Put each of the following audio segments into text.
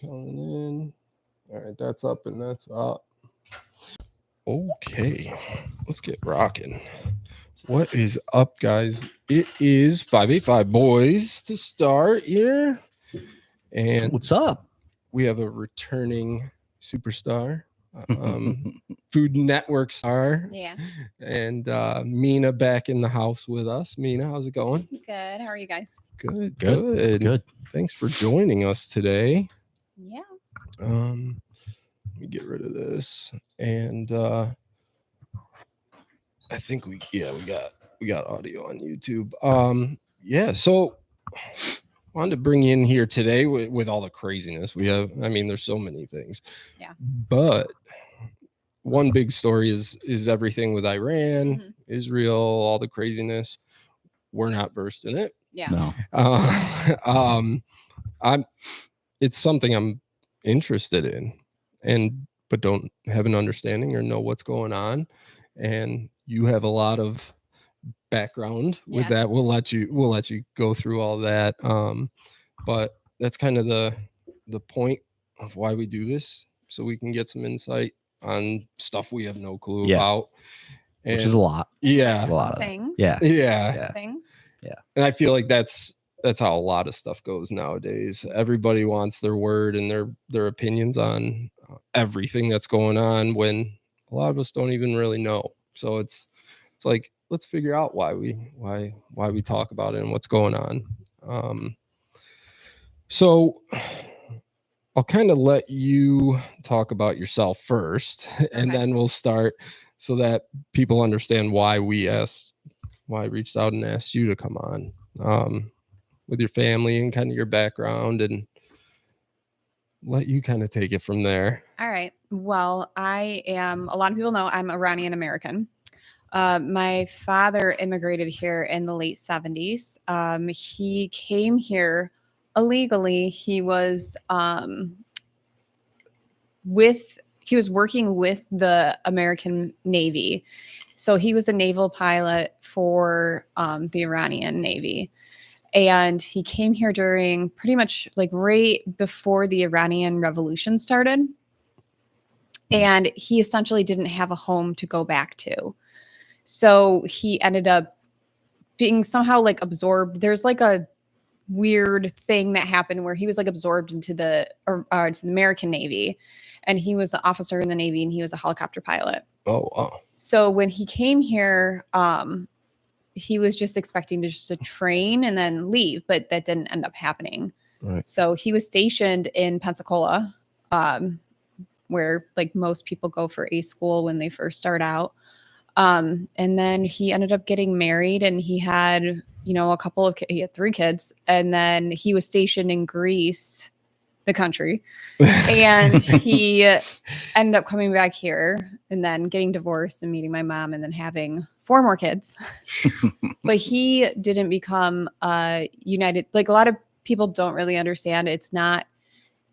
Coming in. All right, that's up and that's up. Okay, let's get rocking. What is up, guys? It is 585 Boys to start. Yeah. And what's up? We have a returning superstar, Food Network star. Yeah. And Mina back in the house with us. Mina, how's it going? Good. How are you guys? Good. Thanks for joining us today. Yeah. Let me get rid of this. And I think we got audio on YouTube. So wanted to bring you in here today with all the craziness we have. I mean, there's so many things. Yeah. But one big story is everything with Iran, Israel, all the craziness. We're not versed in it. Yeah. No. It's something I'm interested in, but don't have an understanding or know what's going on. And you have a lot of background with that. We'll let you go through all that. But that's kind of the point of why we do this, so we can get some insight on stuff we have no clue about. And, which is a lot. Yeah. A lot of things. Yeah. Things. Yeah. And I feel like that's how a lot of stuff goes nowadays. Everybody wants their word and their opinions on everything that's going on, when a lot of us don't even really know. So it's like, let's figure out why we talk about it and what's going on. So I'll kind of let you talk about yourself first, and then we'll start, so that people understand why I reached out and asked you to come on, with your family and kind of your background, and let you kind of take it from there. All right. Well, a lot of people know I'm Iranian American. My father immigrated here in the late 70s. He came here illegally. He was working with the American Navy. So he was a naval pilot for the Iranian Navy. And he came here during pretty much like right before the Iranian Revolution started. And he essentially didn't have a home to go back to. So he ended up being somehow like absorbed. There's like a weird thing that happened where he was like absorbed into to the American Navy. And he was an officer in the Navy, and he was a helicopter pilot. Oh, wow. So when he came here, he was just expecting to train and then leave, but that didn't end up happening. Right. So he was stationed in Pensacola, where like most people go for A school when they first start out. And then he ended up getting married, and he had, he had 3 kids, and then he was stationed in Greece, the country, and he ended up coming back here and then getting divorced and meeting my mom and then having 4 more kids. But he didn't become United. Like, a lot of people don't really understand, it's not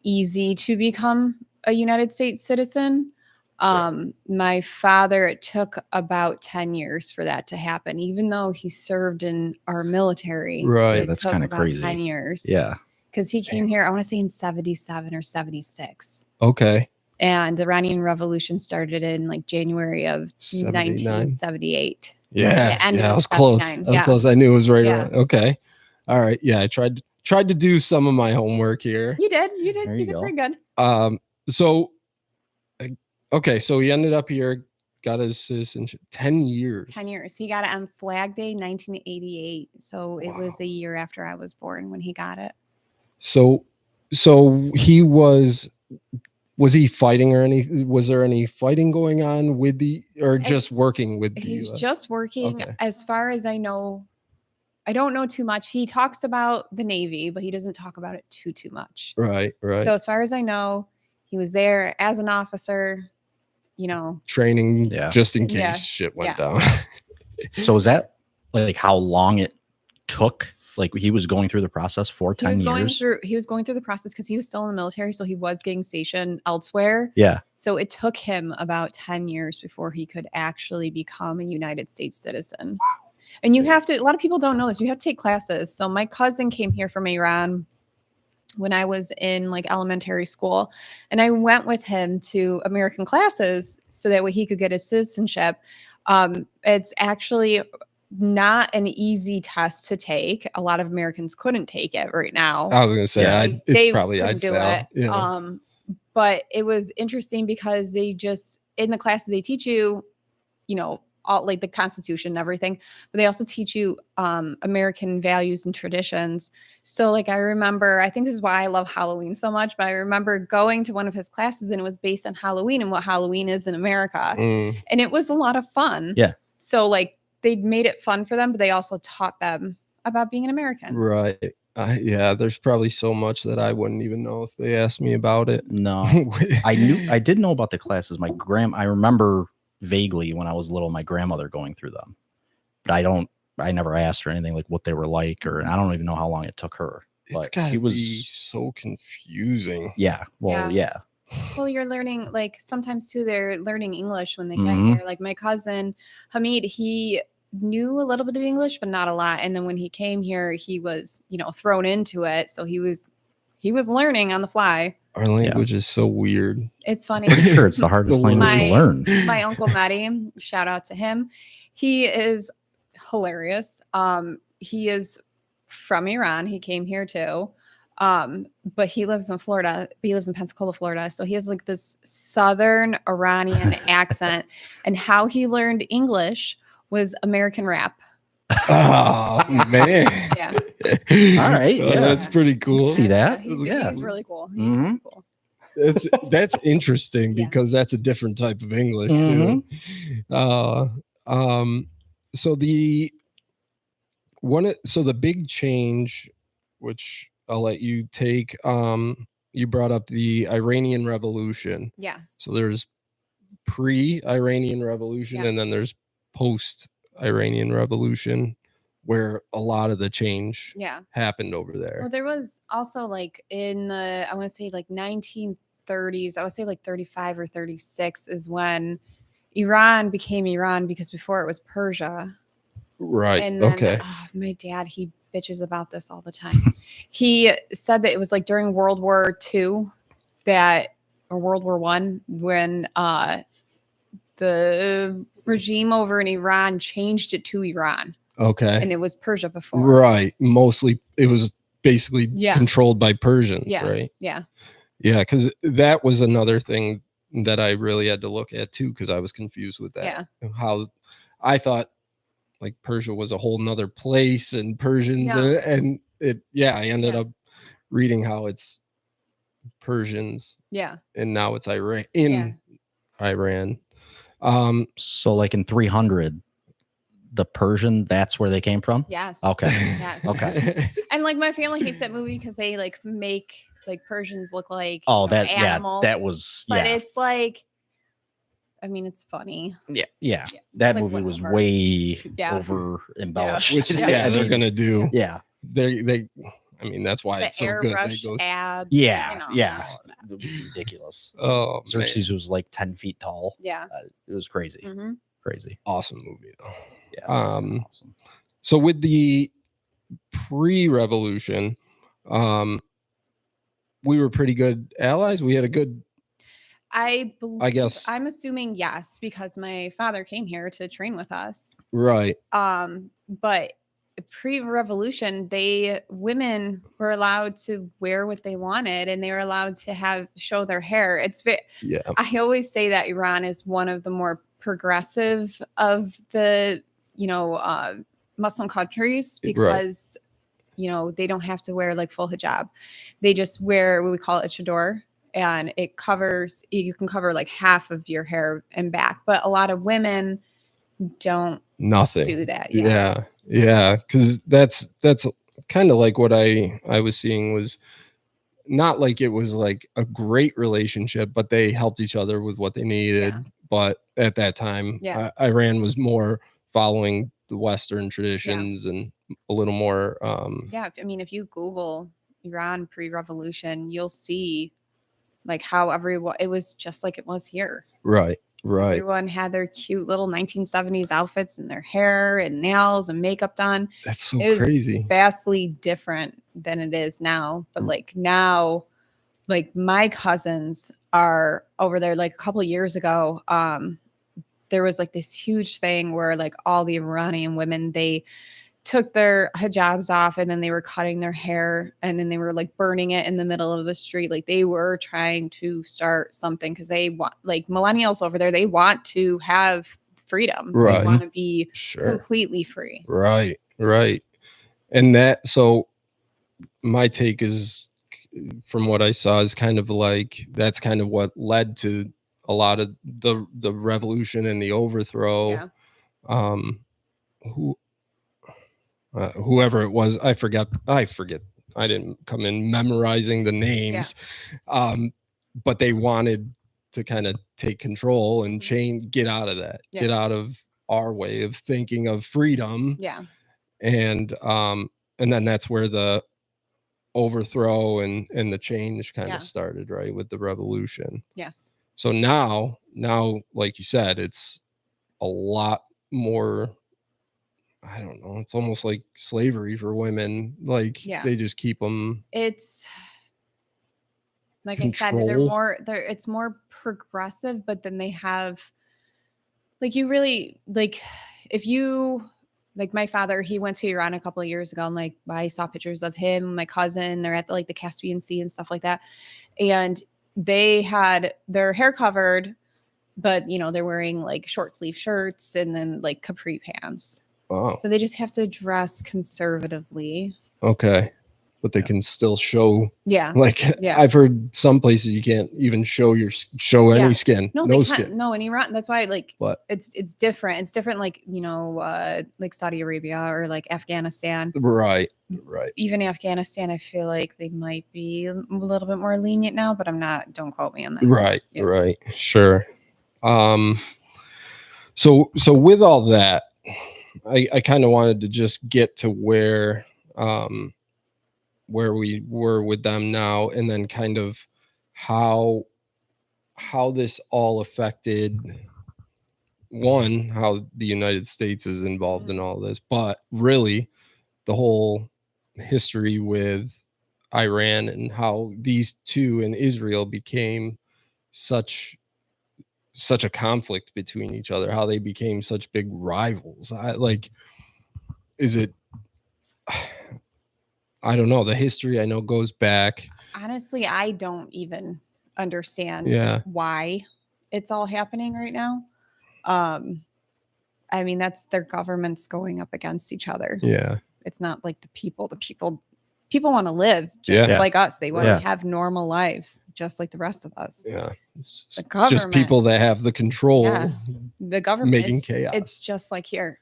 easy to become a United States citizen. My father, it took about 10 years for that to happen, even though he served in our military. Right. That's kind of crazy. 10 years. Yeah. Because he came here, I want to say in 77 or 76. Okay. And the Iranian Revolution started in like January of 1978. Yeah. I was close. I knew it was right around. Okay. All right. Yeah. I tried to do some of my homework here. You did pretty good. So he ended up here, got his citizenship. 10 years. 10 years. He got it on Flag Day, 1988. So it was a year after I was born when he got it. So he was he fighting, or was there any fighting going on with just working with the He's US? Just working. Okay. As far as I know, I don't know too much. He talks about the Navy, but he doesn't talk about it too much. Right. So as far as I know, he was there as an officer, training, just in case shit went down. So is that like how long it took? Like, he was going through the process for 10 years? He was going through the process because he was still in the military, so he was getting stationed elsewhere. Yeah. So it took him about 10 years before he could actually become a United States citizen. Wow. And you have to, a lot of people don't know this, you have to take classes. So my cousin came here from Iran when I was in like elementary school, and I went with him to American classes so that way he could get his citizenship. It's actually not an easy test to take. A lot of Americans couldn't take it right now. I was gonna say, Yeah. Like, it's they probably couldn't I'd do fail. it. Yeah. But it was interesting because they just in the classes they teach you, all like the Constitution and everything, but they also teach you American values and traditions. So like I remember, I think this is why I love Halloween so much, but I remember going to one of his classes and it was based on Halloween and what Halloween is in America. Mm, And it was a lot of fun. Yeah. So like they made it fun for them, but they also taught them about being an American. right. Yeah, there's probably so much that I wouldn't even know if they asked me about it. No, I did know about the classes. I remember vaguely when I was little, my grandmother going through them, but I never asked her anything like what they were like, or I don't even know how long it took her. It's But gotta he was, be so confusing. yeah, well, yeah. Well, you're learning, like sometimes too, they're learning English when they get Mhm. here. Like my cousin Hamid, he knew a little bit of English, but not a lot. And then when he came here, he was, thrown into it. So he was learning on the fly. Our language is so weird. It's funny. Pretty sure it's the hardest The language words. to learn. My uncle Matty, shout out to him. He is hilarious. He is from Iran. He came here too. But he lives in Florida. He lives in Pensacola, Florida. So he has like this Southern Iranian accent. And how he learned English was American rap. Oh man. Yeah. All right, yeah. That's pretty cool. See that? He's Yeah. really cool. He's Mhm. really cool. That's interesting Yeah. because that's a different type of English Mhm. too. So the big change, which I'll let you take, you brought up the Iranian Revolution. Yes. So there's pre-Iranian Revolution Yeah. and then there's post-Iranian Revolution where a lot of the change Yeah. happened over there. Well, there was also like in the, I want to say like 1930s, I would say like 35 or 36 is when Iran became Iran, because before it was Persia. Right. And then Okay. My dad, he bitches about this all the time. He said that it was like during World War II or World War I, when the regime over in Iran changed it to Iran. Okay. And it was Persia before. Right. Mostly it was basically Yeah. controlled by Persians, Yeah. right? Yeah. Yeah, because that was another thing that I really had to look at too, because I was confused with that. Yeah. How I thought like Persia was a whole nother place and Persians No. and I ended up reading how it's Persians Yeah. and now it's Iran. So like in 300, the Persian, that's where they came from? Yes. Okay. Yes. Okay. And like my family hates that movie because they like make like Persians look like Oh, that animals. yeah, that was But yeah. it's like, I mean, it's funny. Yeah. That Like, movie was whatever. way Yeah. over embellished. Which Yeah. they're gonna do. Yeah. They I mean that's why The it's so good. They airbrush go, abs. Yeah. you know. Yeah. It was ridiculous. oh man. Xerxes was like 10 feet tall. Yeah. It was crazy. Hmm. Crazy. Awesome movie though. Yeah. Um, Awesome. So with the pre-revolution, we were pretty good allies. We had a good, I guess. I'm assuming yes, because my father came here to train with us. right. But pre-revolution, women were allowed to wear what they wanted, and they were allowed to show their hair. Yeah. I always say that Iran is one of the more progressive of the Muslim countries, because they don't have to wear like full hijab. They just wear what we call a chador, and you can cover like half of your hair and back, but a lot of women don't Nothing. do that. Yeah. Because that's kind of like what I was seeing was not like it was like a great relationship, but they helped each other with what they needed. Yeah. But at that time, Iran was more following the Western traditions and a little more. If you Google Iran pre-revolution, you'll see like how it was just like it was here. Right. Right. Everyone had their cute little 1970s outfits and their hair and nails and makeup done. That's so It was crazy. vastly different than it is now. But like now, like my cousins are over there. Like a couple of years ago, there was like this huge thing where like all the Iranian women, they took their hijabs off and then they were cutting their hair and then they were like burning it in the middle of the street. Like they were trying to start something because they want, like millennials over there, they want to have freedom. Right. They want to be Sure. completely free. Right. Right. And that, so my take is, from what I saw, is kind of like that's kind of what led to a lot of the revolution and the overthrow. Yeah. Whoever it was, I forget. I didn't come in memorizing the names. But they wanted to kind of take control and get out of that, Yeah. get out of our way of thinking of freedom. Yeah. And then that's where the overthrow and the change kind of started, right, with the revolution. Yes. So now, like you said, it's a lot more, I don't know, it's almost like slavery for women. Like they just keep them. It's like control. I said, it's more progressive, but then they have like, you really like, if you like my father, he went to Iran a couple of years ago and like I saw pictures of him and my cousin, they're at the Caspian Sea and stuff like that. And they had their hair covered, but you know, they're wearing like short sleeve shirts and then like capri pants. Oh. So they just have to dress conservatively. Okay. But they can still show. Yeah. Like I've heard some places you can't even show any skin. No skin. No, in Iran, that's why what? It's different. It's different, like, you know, like Saudi Arabia or like Afghanistan. Right. Even Afghanistan, I feel like they might be a little bit more lenient now, but don't quote me on that. Right. Yeah. Right. Sure. So with all that, I kind of wanted to just get to where we were with them now, and then kind of how this all affected, one, how the United States is involved in all this, but really the whole history with Iran and how these two and Israel became such a conflict between each other, how they became such big rivals. I don't know. The history I know goes back. Honestly, I don't even understand why it's all happening right now. I mean, that's their governments going up against each other. Yeah. It's not like the people want to live just like us. They want to have normal lives just like the rest of us. Yeah. It's just people that have the control. Yeah. The government making chaos. It's just like here.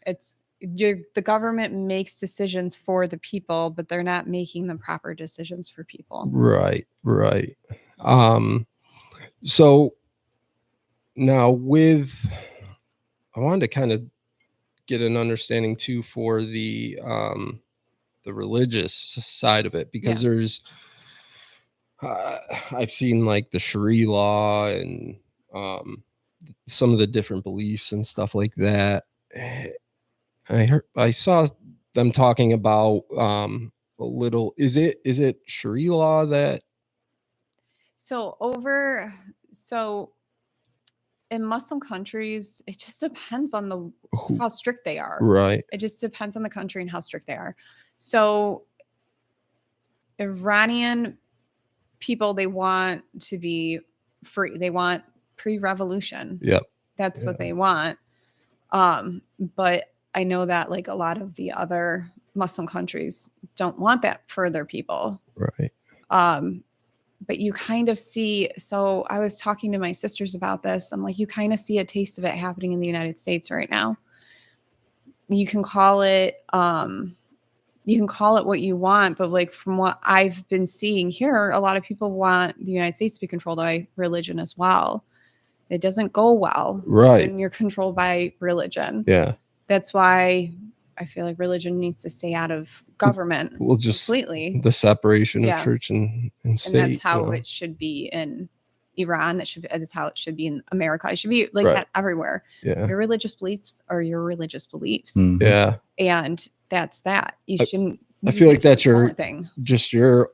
The government makes decisions for the people, but they're not making the proper decisions for people. Right. So now I wanted to kind of get an understanding too for the religious side of it, because there's I've seen like the Sharia law and some of the different beliefs and stuff like that. I saw them talking about a little. Is it Sharia law that? So in Muslim countries, it just depends on how strict they are. Right. It just depends on the country and how strict they are. So Iranian people, they want to be free. They want pre-revolution. Yep. That's what they want. But I know that like a lot of the other Muslim countries don't want that for their people. Right. But you kind of see, so I was talking to my sisters about this. I'm like, you kind of see a taste of it happening in the United States right now. You can call it what you want, but like from what I've been seeing here, a lot of people want the United States to be controlled by religion as well. It doesn't go well. Right. When you're controlled by religion. Yeah. That's why I feel like religion needs to stay out of government. Just completely. The separation of church and state. And that's how it should be in Iran. That's how it should be in America. It should be like Right. that everywhere. Yeah. Your religious beliefs are your religious beliefs. Mhm. Yeah. And that's that. You shouldn't. I feel like that's control your anything. just your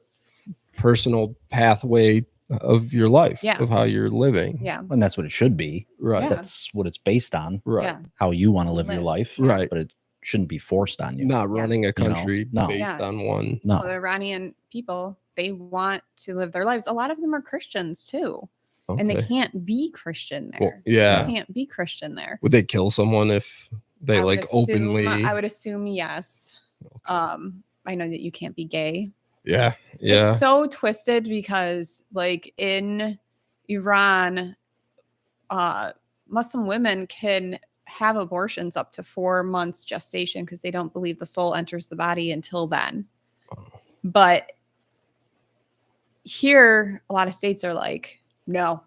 personal pathway of your life, Yeah. of how you're living. Yeah. And that's what it should be. Right. Yeah. That's what it's based on. Right. Yeah. How you want to live your Live. life. Yeah. Right. But it shouldn't be forced on you. Not running a country No. based Yeah. on one. No. Well, the Iranian people, they want to live their lives. A lot of them are Christians too. And they Okay. can't be Christian Well, there. yeah. They can't be Christian there. Would they kill someone if they I would like openly? I would assume yes. Okay. I know that you can't be gay. Yeah. Yeah. It's so twisted because like in Iran, Muslim women can have abortions up to 4 months gestation because they don't believe the soul enters the body until then. But here, a lot of states are like, no,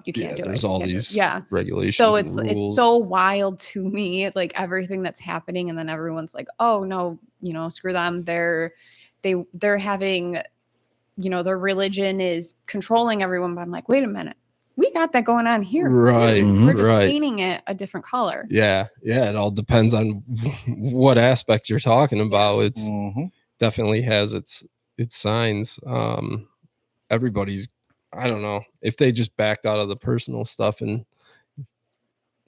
you can't do it. There's You all can't do it. these Yeah. regulations. So and it's rules. so wild to me, like everything that's happening, and then everyone's like, oh no, screw them. They're having, their religion is controlling everyone. But I'm like, wait a minute, we got that going on here. Right. Too. We're just Right. painting it a different color. Yeah. Yeah. It all depends on what aspect you're talking about. It's Mhm. definitely has its signs. Everybody's, I don't know, if they just backed out of the personal stuff and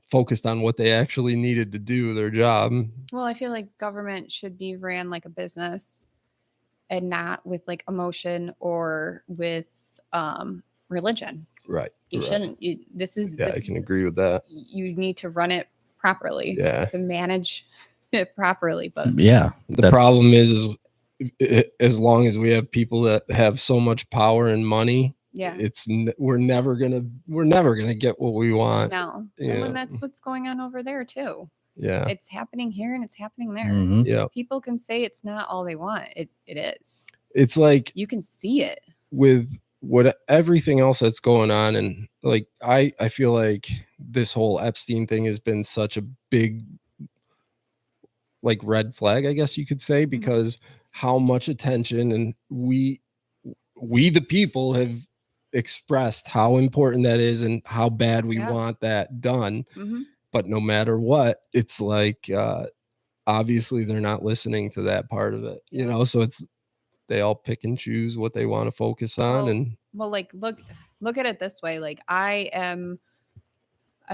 focused on what they actually needed to do their job. Well, I feel like government should be ran like a business and not with like emotion or with religion. Right. You right. shouldn't. I can agree with that. You need to run it properly. Yeah. To manage it properly. But Yeah. The problem is as long as we have people that have so much power and money, yeah, we're never gonna get what we want. no. Yeah. And that's what's going on over there too. Yeah. It's happening here and it's happening there. Mhm. Yeah. People can say it's not all they want. It is. It's like You can see it. with what everything else that's going on, and like I feel like this whole Epstein thing has been such a big like red flag, I guess you could say, because how much attention and we the people have expressed how important that is and how bad we Yeah. want that done. Mhm. But no matter what, it's like obviously they're not listening to that part of it, so they all pick and choose what they want to focus on. Well, like look at it this way. Like I don't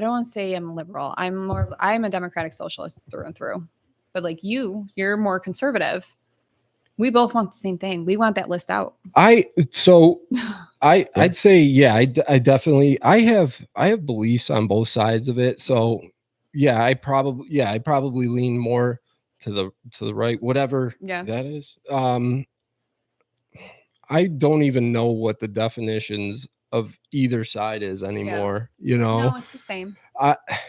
want to say I'm liberal. I'm a democratic socialist through and through. But like you're more conservative. We both want the same thing. We want that list out. I'd say, yeah, I definitely, I have beliefs on both sides of it. So yeah, I probably lean more to the right, whatever that is. I don't even know what the definitions of either side is anymore. No, it's the same.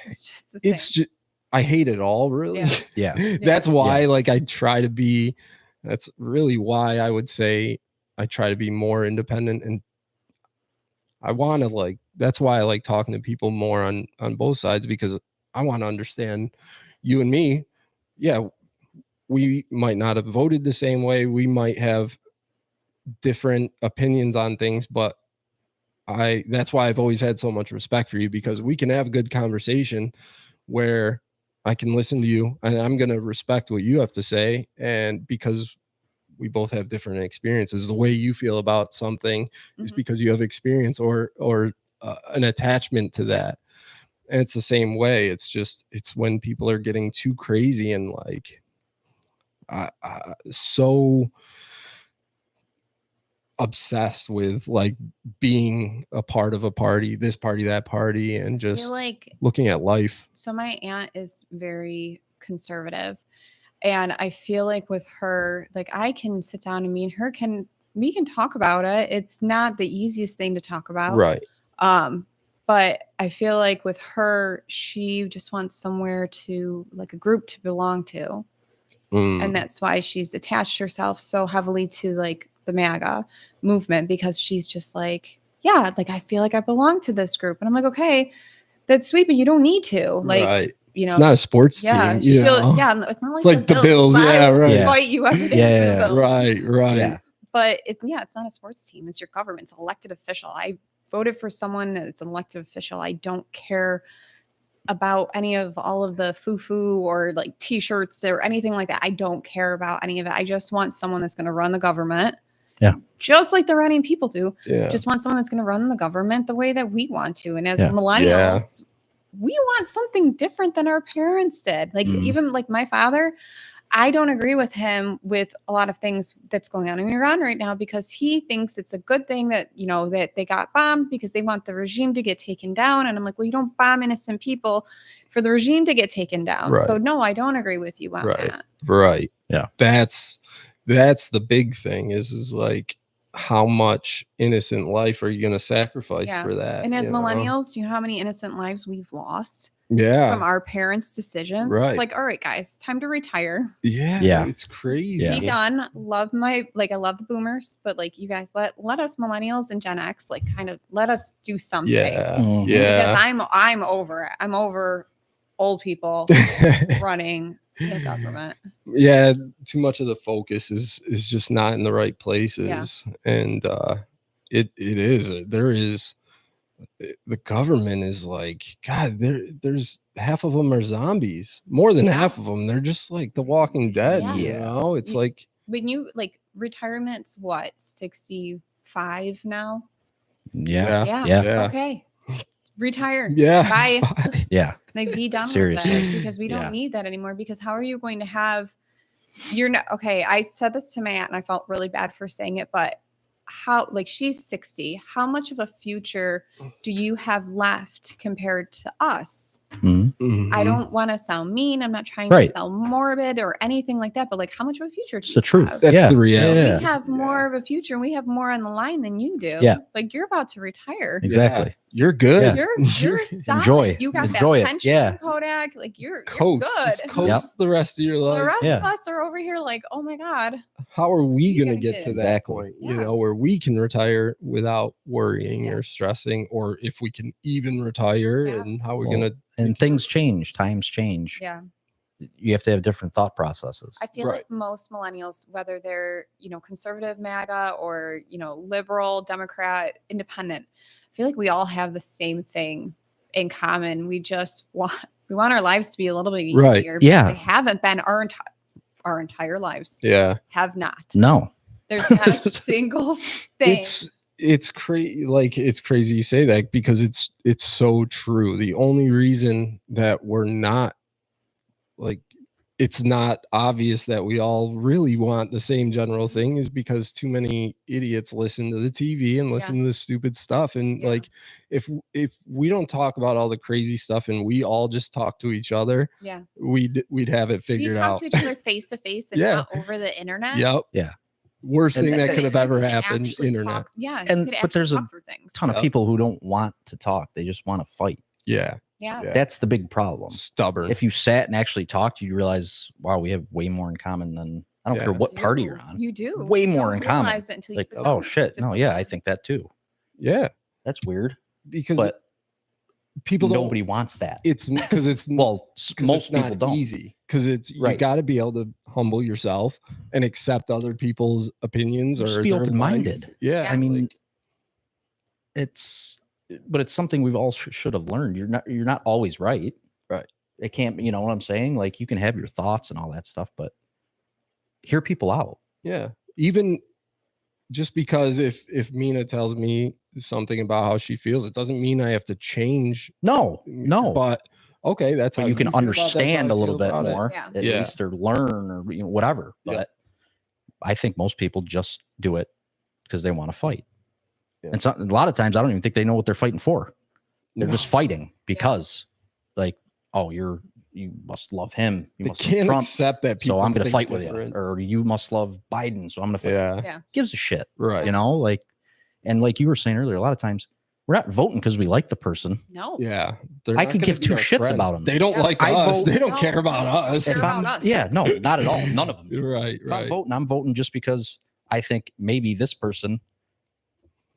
It's just the same. It's just, I hate it all, really. Yeah. Yeah. That's why, like, I try to be. That's really why I would say I try to be more independent, and I want to like. That's why I like talking to people more on both sides, because I want to understand you and me. Yeah, we might not have voted the same way. We might have different opinions on things, but that's why I've always had so much respect for you, because we can have a good conversation where I can listen to you and I'm going to respect what you have to say. And because we both have different experiences, the way you feel about something is because you have experience or an attachment to that. And it's the same way. It's when people are getting too crazy and like, so obsessed with like being a part of a party, this party, that party, and just like looking at life. So my aunt is very conservative, and I feel like with her, like I can sit down and me and her we can talk about it. It's not the easiest thing to talk about. Right. But I feel like with her, she just wants somewhere like a group to belong to. And that's why she's attached herself so heavily to like the MAGA movement, because she's just like, yeah, like I feel like I belong to this group. And I'm like, okay, that's sweet, but you don't need to. Like, right. It's not a sports team. Yeah, it's not like the Bills. Yeah, right. Fight you every day. Yeah. Right. Yeah. But it's not a sports team. It's your government. It's an elected official. I voted for someone that's an elected official. I don't care about any of all of the foo-foo or like t-shirts or anything like that. I don't care about any of it. I just want someone that's going to run the government. Yeah. Just like the Iranian people do. Yeah. Just want someone that's going to run the government the way that we want to. And as Yeah. millennials, we want something different than our parents did. Like even like my father, I don't agree with him with a lot of things that's going on in Iran right now, because he thinks it's a good thing that, you know, that they got bombed because they want the regime to get taken down. And I'm like, well, you don't bomb innocent people for the regime to get taken down. Right. So no, I don't agree with you on that. Right. Yeah. That's the big thing is like, how much innocent life are you going to sacrifice for that? And as you know? millennials, do you know how many innocent lives we've lost? Yeah. From our parents' decisions. Right. It's like, all right, guys, time to retire. Yeah. It's crazy. Yeah. Be done. I love the boomers, but like you guys let us millennials and Gen X like kind of let us do something. Yeah. Mhm. Yeah. Because I'm over it. I'm over old people running the government. Yeah, too much of the focus is just not in the right places. And it is there is the government is like, God, there's half of them are zombies, more than half of them. They're just like the Walking Dead. Yeah. You know, it's like when you like retirement's what, 65 now? Yeah. Okay. Retire. Yeah. Bye. Yeah. Like be done Seriously. with it, because we don't need that anymore. Because how are you going to have okay, I said this to Matt and I felt really bad for saying it, but how, like, she's 60, how much of a future do you have left compared to us? I don't want to sound mean. I'm not trying to sound morbid or anything like that, but like, how much of a future do It's the truth. have? That's the reality. We have more of a future and we have more on the line than you do. Yeah. Like, you're about to retire. Exactly. You're good. You're solid. Enjoy. You got Enjoy that it. pension, Yeah. Kodak. Like, you're Coast. good. Just coast the rest of your life. The rest of us are over here like, oh my God. How are we You going to gotta get get to it. that point, you know, where we can retire without worrying or stressing, or if we can even retire, and how we're going to. And things change, times change. Yeah. You have to have different thought processes. I feel like most millennials, whether they're, you know, conservative MAGA or, you know, liberal, Democrat, independent, I feel like we all have the same thing in common. We just want our lives to be a little bit easier. Yeah. They haven't been our entire lives. Yeah. Have not. No. There's not a single thing. It's crazy. Like, it's crazy you say that, because it's so true. The only reason that we're not, like, it's not obvious that we all really want the same general thing is because too many idiots listen to the TV and listen to this stupid stuff. And like, if we don't talk about all the crazy stuff and we all just talk to each other, we'd have it figured out. We talk to each other face to face and not over the internet. Yep. Yeah. Worst thing that could have ever could happened. actually Internet. But there's a ton of people who don't want to talk. They just want to fight. Yeah. That's the big problem. Stubborn. If you sat and actually talked, you realize, wow, we have way more in common than, I don't care what party you're on. You do. Way You more don't in common. realize it until you Like, sit down oh and shit. No, just I think that too. Yeah. That's weird. Because But people nobody wants that. It's because it's well, most people not don't. easy, because it's you got to be able to humble yourself and accept other people's opinions, or Just be their open-minded. life. Yeah, I mean, it's something we've all should have learned. You're not always right. Right. It can't, you know what I'm saying? Like, you can have your thoughts and all that stuff, but hear people out. Yeah. Even just because if Mina tells me something about how she feels, it doesn't mean I have to change. No. But okay, that's how you can feel about it, that's how understand I a little feel bit about it. more, at least, or learn, or whatever. But I think most people just do it because they want to fight. And so, a lot of times I don't even think they know what they're fighting for. They're just fighting because, like, oh, you must love him. You must can't Trump, accept that. So I'm going to think fight different. with you. Or you must love Biden. So I'm going to fight. Yeah. Gives a shit. Right. You know, like, and like you were saying earlier, a lot of times we're not voting because we like the person. No. Yeah. I could give two shits about them. They don't like us. They don't care about us. Yeah, no, not at all. None of them. Right. If I'm voting, I'm voting just because I think maybe this person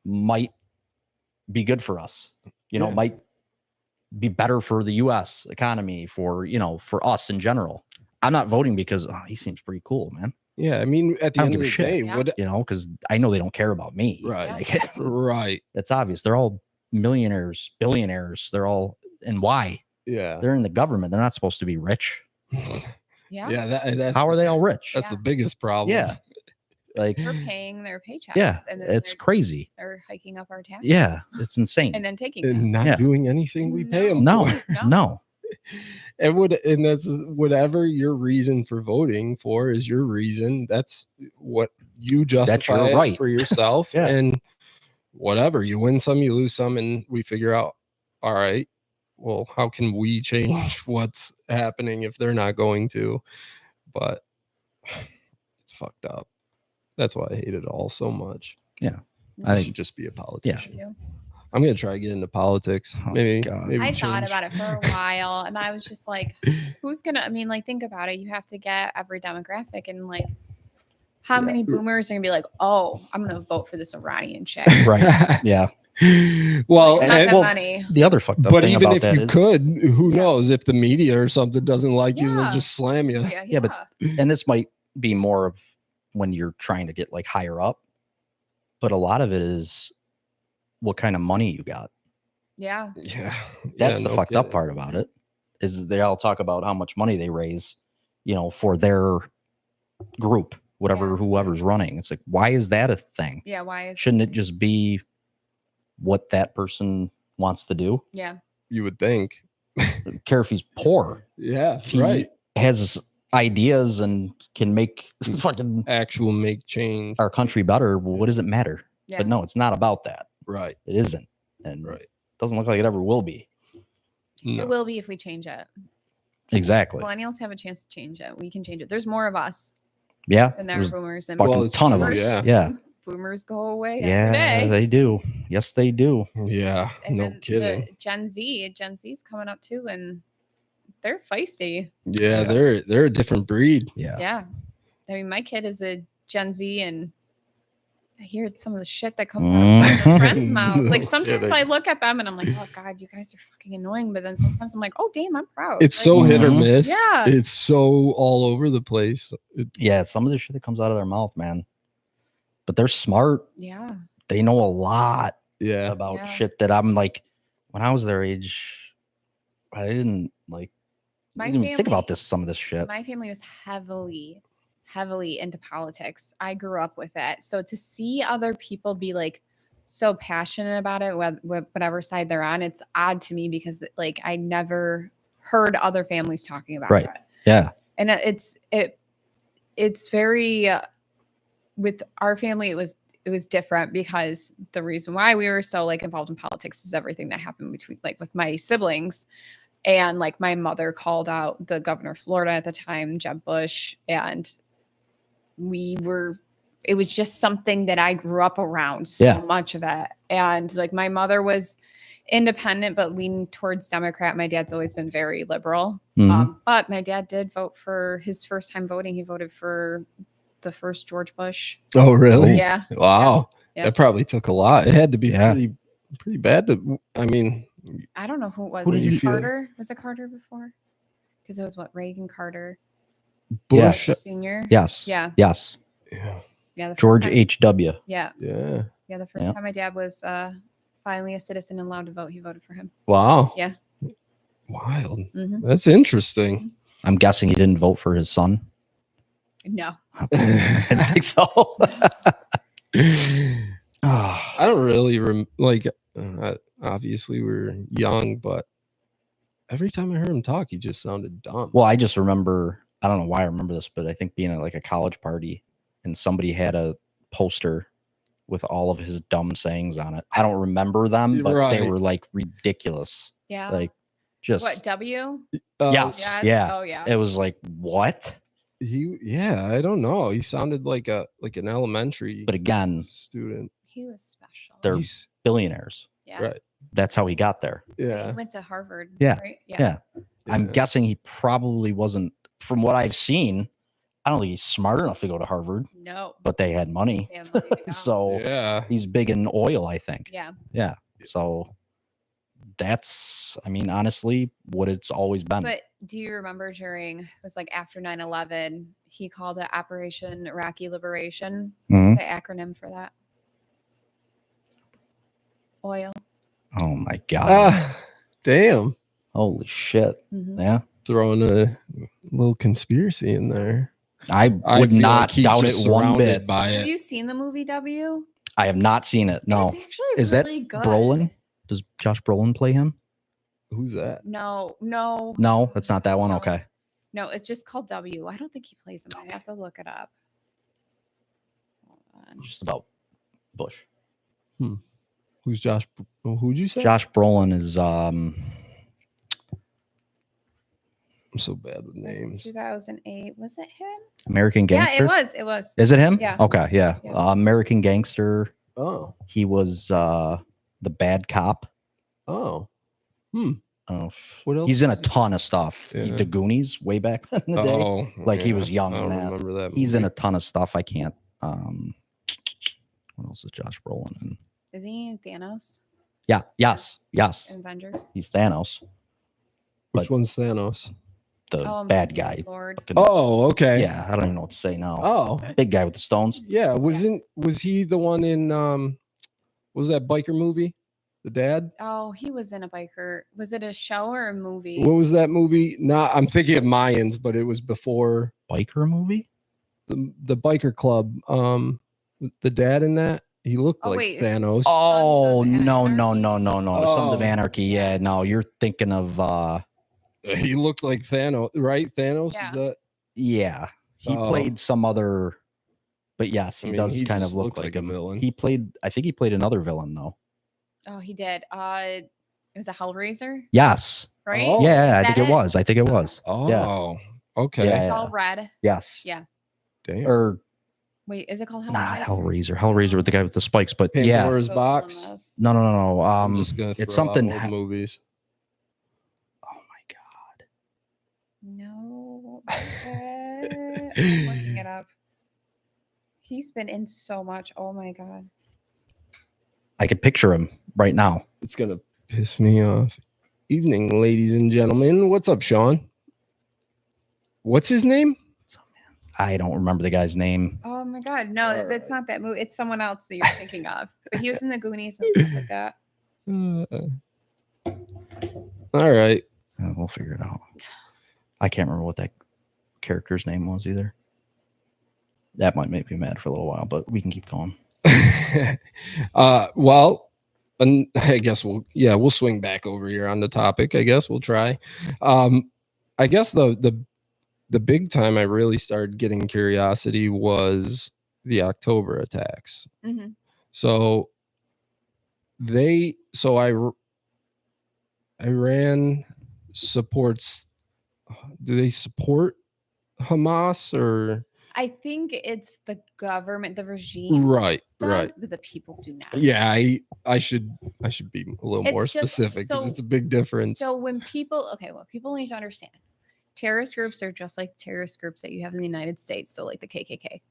might be good for us. You know, might be better for the U.S. economy, for us in general. I'm not voting because he seems pretty cool, man. Yeah, I mean, at the I don't end give of a the shit. day, Yeah. what Because I know they don't care about me. right. Like, Right. that's obvious. They're all millionaires, billionaires. They're all, and why? Yeah. They're in the government. They're not supposed to be rich. Yeah. Yeah, that's How are they all rich? that's Yeah. the biggest problem. Yeah. Like, We're paying their paychecks. yeah, And then it's crazy. they're hiking up our taxes. Yeah, it's insane. And then taking them. And not Yeah. doing anything we pay them No, for. No. no. And that's whatever your reason for voting for is your reason. That's what you justify your right. for yourself. Yeah. And whatever, you win some, you lose some, and we figure out, all right, well, how can we change what's happening if they're not going to? But it's fucked up. That's why I hate it all so much. Yeah. I I should just be a politician. Too. I'm gonna try to get into politics. Oh, maybe, God. maybe I thought change. about it for a while and I was just like, who's gonna, I mean, like, think about it. You have to get every demographic and like, how Yeah. many boomers are gonna be like, oh, I'm gonna vote for this Iranian chick? Right. Yeah. Well, Like, and- not the well, money. The other fucked up but thing even about if that you is, could, who Yeah. knows if the media or something doesn't like you, they'll Yeah. just slam you. Yeah, Yeah, but- and this might be more of when you're trying to get like higher up, but a lot of it is what kind of money you got. yeah. Yeah, That's yeah, the no fucked up kidding. part about it, is they all talk about how much money they raise, for their group, whatever, Yeah. whoever's running. It's like, why is that a thing? Yeah. Why is Shouldn't it just be what that person wants to do? Yeah. You would think. I don't care if he's poor, Yeah, if he right. has ideas and can make fucking Actual make change. our country better. Well, what does it matter? Yeah. But no, it's not about that. Right, It isn't, and right. it doesn't look like it ever will be. No. It will be if we change it. Exactly. Millennials have a chance to change it. We can change it. There's more of us Yeah. than there are There's boomers. And fucking Well, it's ton of true, us. yeah. Yeah. boomers go away every Yeah, day. they do. Yes, they do. Yeah, And no then kidding. the Gen Z's coming up too, and they're feisty. Yeah, Yeah. they're a different breed. Yeah. Yeah. I mean, my kid is a Gen Z, and I hear some of the shit that comes out of my Mhm. friends' mouths. Like No sometimes kidding. I look at them and I'm like, oh God, you guys are fucking annoying. But then sometimes I'm like, oh damn, I'm proud. It's Like, so hit or Mhm. miss. Yeah. It's so all over the place. Yeah, some of the shit that comes out of their mouth, man. But they're smart. yeah. They know a lot Yeah. about Yeah. shit that I'm like, when I was their age, I didn't like My didn't even think about family- some of this shit. My family was heavily into politics. I grew up with it. So to see other people be like so passionate about it, whatever side they're on, it's odd to me because like I never heard other families talking about Right. it. Yeah. And it's very with our family, it was different because the reason why we were so like involved in politics is everything that happened between like with my siblings. And like my mother called out the governor of Florida at the time, Jeb Bush, and it was just something that I grew up around so Yeah. much of it. And like my mother was independent but leaned towards Democrat. My dad's always been very liberal. Mhm. But my dad did vote for his first time voting. He voted for the first George Bush. Oh, really? Yeah. Wow. Yeah. That probably took a lot. It had to be Yeah. pretty bad to. I mean, I don't know who it was. Who did Was it you feel- Carter? Was it Carter before? Because it was what, Reagan, Carter, Yeah. Bush. Senior. Yes. Yeah. Yes. Yeah. Yeah. The first George time- H.W. Yeah. Yeah. Yeah. The first Yeah. time my dad was finally a citizen and allowed to vote, he voted for him. Wow. Yeah. Wild. Mhm. That's interesting. I'm guessing he didn't vote for his son. No. I didn't think so. I don't really obviously we're young, but every time I heard him talk, he just sounded dumb. Well, I just remember, I don't know why I remember this, but I think being at like a college party and somebody had a poster with all of his dumb sayings on it. I don't remember them, but they Right. were like ridiculous. Yeah. Like just, what, W? yes. Yeah. Yeah. Oh, yeah. It was like, what? I don't know. He sounded like an elementary But again, student. He was special. they're He's billionaires. Yeah. right. That's how he got there. Yeah. He went to Harvard. Yeah. Right? Yeah. I'm Yeah. guessing he probably wasn't, from what I've seen, I don't think he's smart enough to go to Harvard, No. but they had money. They have money to go. So Yeah. he's big in oil, I think. Yeah. Yeah. So that's, I mean, honestly, what it's always been. But do you remember during, it was like after 9/11, he called it Operation Iraqi Liberation? Mhm. The acronym for that? Oil. Oh my god! Damn. Holy shit! Mhm. Yeah, Throwing a little conspiracy in there. I would feel not like he's doubt it just one surrounded bit. by Have it. you seen the movie W? I have not seen it. No, It's actually is that really good. Brolin? Does Josh Brolin play him? Who's that? No. No, that's not that one. No. Okay. No, it's just called W. I don't think he plays him. I have to look it up. Hold on. Just about Bush. Who's Josh? Who'd you say? Josh Brolin is I'm so bad with Was it names. 2008. Was it him? American Gangster. Yeah, it was. It was. Is it him? Yeah. Okay. Yeah. Yeah. American Gangster. Oh. He was the bad cop. Oh. Oh, What else? he's in a was he- ton of stuff. Yeah. The Goonies, way back in the day. Oh, Like, he was young I in don't that. remember that. He's in a movie. ton of stuff. I can't. What else is Josh Brolin in? Is he in Thanos Yeah. Yes. in Avengers? He's Thanos, Which but- one's Thanos? the Oh, bad my guy. Lord. Fucking- Oh, okay. Yeah. I don't even know what to say now. Oh, Big guy with the stones. yeah. Was he the one in was that biker movie? The dad? Oh, he was in a biker. Was it a show or a movie? What was that movie? Not I'm thinking of Mayans, but it was before Biker movie? the biker club. The dad in that? He looked Oh, like wait. Thanos. Oh, Sons of no. Anarchy? Sons of Oh. Anarchy. Yeah. No, you're thinking of He looked like Thanos, right? Thanos Yeah. is that? yeah. He Oh. played some other, but yes, I he mean, does he kind just of look looks like a him. villain. I think he played another villain though. Oh, he did. It was a Hellraiser, Yes. right? Oh. Yeah, I Is think that it was. I think it was. Oh, okay. Yeah. It's all red. Yes. Yeah. Damn. Or Wait, is it called Hellraiser? not Hellraiser. Hellraiser with the guy with the spikes, but Pandora's Googling box. this. no. I'm just gonna throw it's out something. old movies. Oh my god. No. I'm looking it up. He's been in so much. Oh my god. I could picture him right now. It's gonna piss me off. Evening, ladies and gentlemen. What's up, Sean? What's his name? I don't remember the guy's name. Oh my god. No, All that's right. not that movie. It's someone else that you're thinking of. But he was in the Goonies and stuff like that. All right. We'll figure it out. I can't remember what that character's name was either. That might make me mad for a little while, but we can keep going. Well, and I guess we'll swing back over here on the topic. I guess we'll try. I guess the big time I really started getting curiosity was the October attacks. Mhm. So Iran supports. Do they support Hamas or I think it's the government, the regime. right? does, Right. but the people do not. Yeah, I should be a little It's more just- specific because so- it's a big difference. So when people, what people need to understand, terrorist groups are just like terrorist groups that you have in the United States. So like the KKK,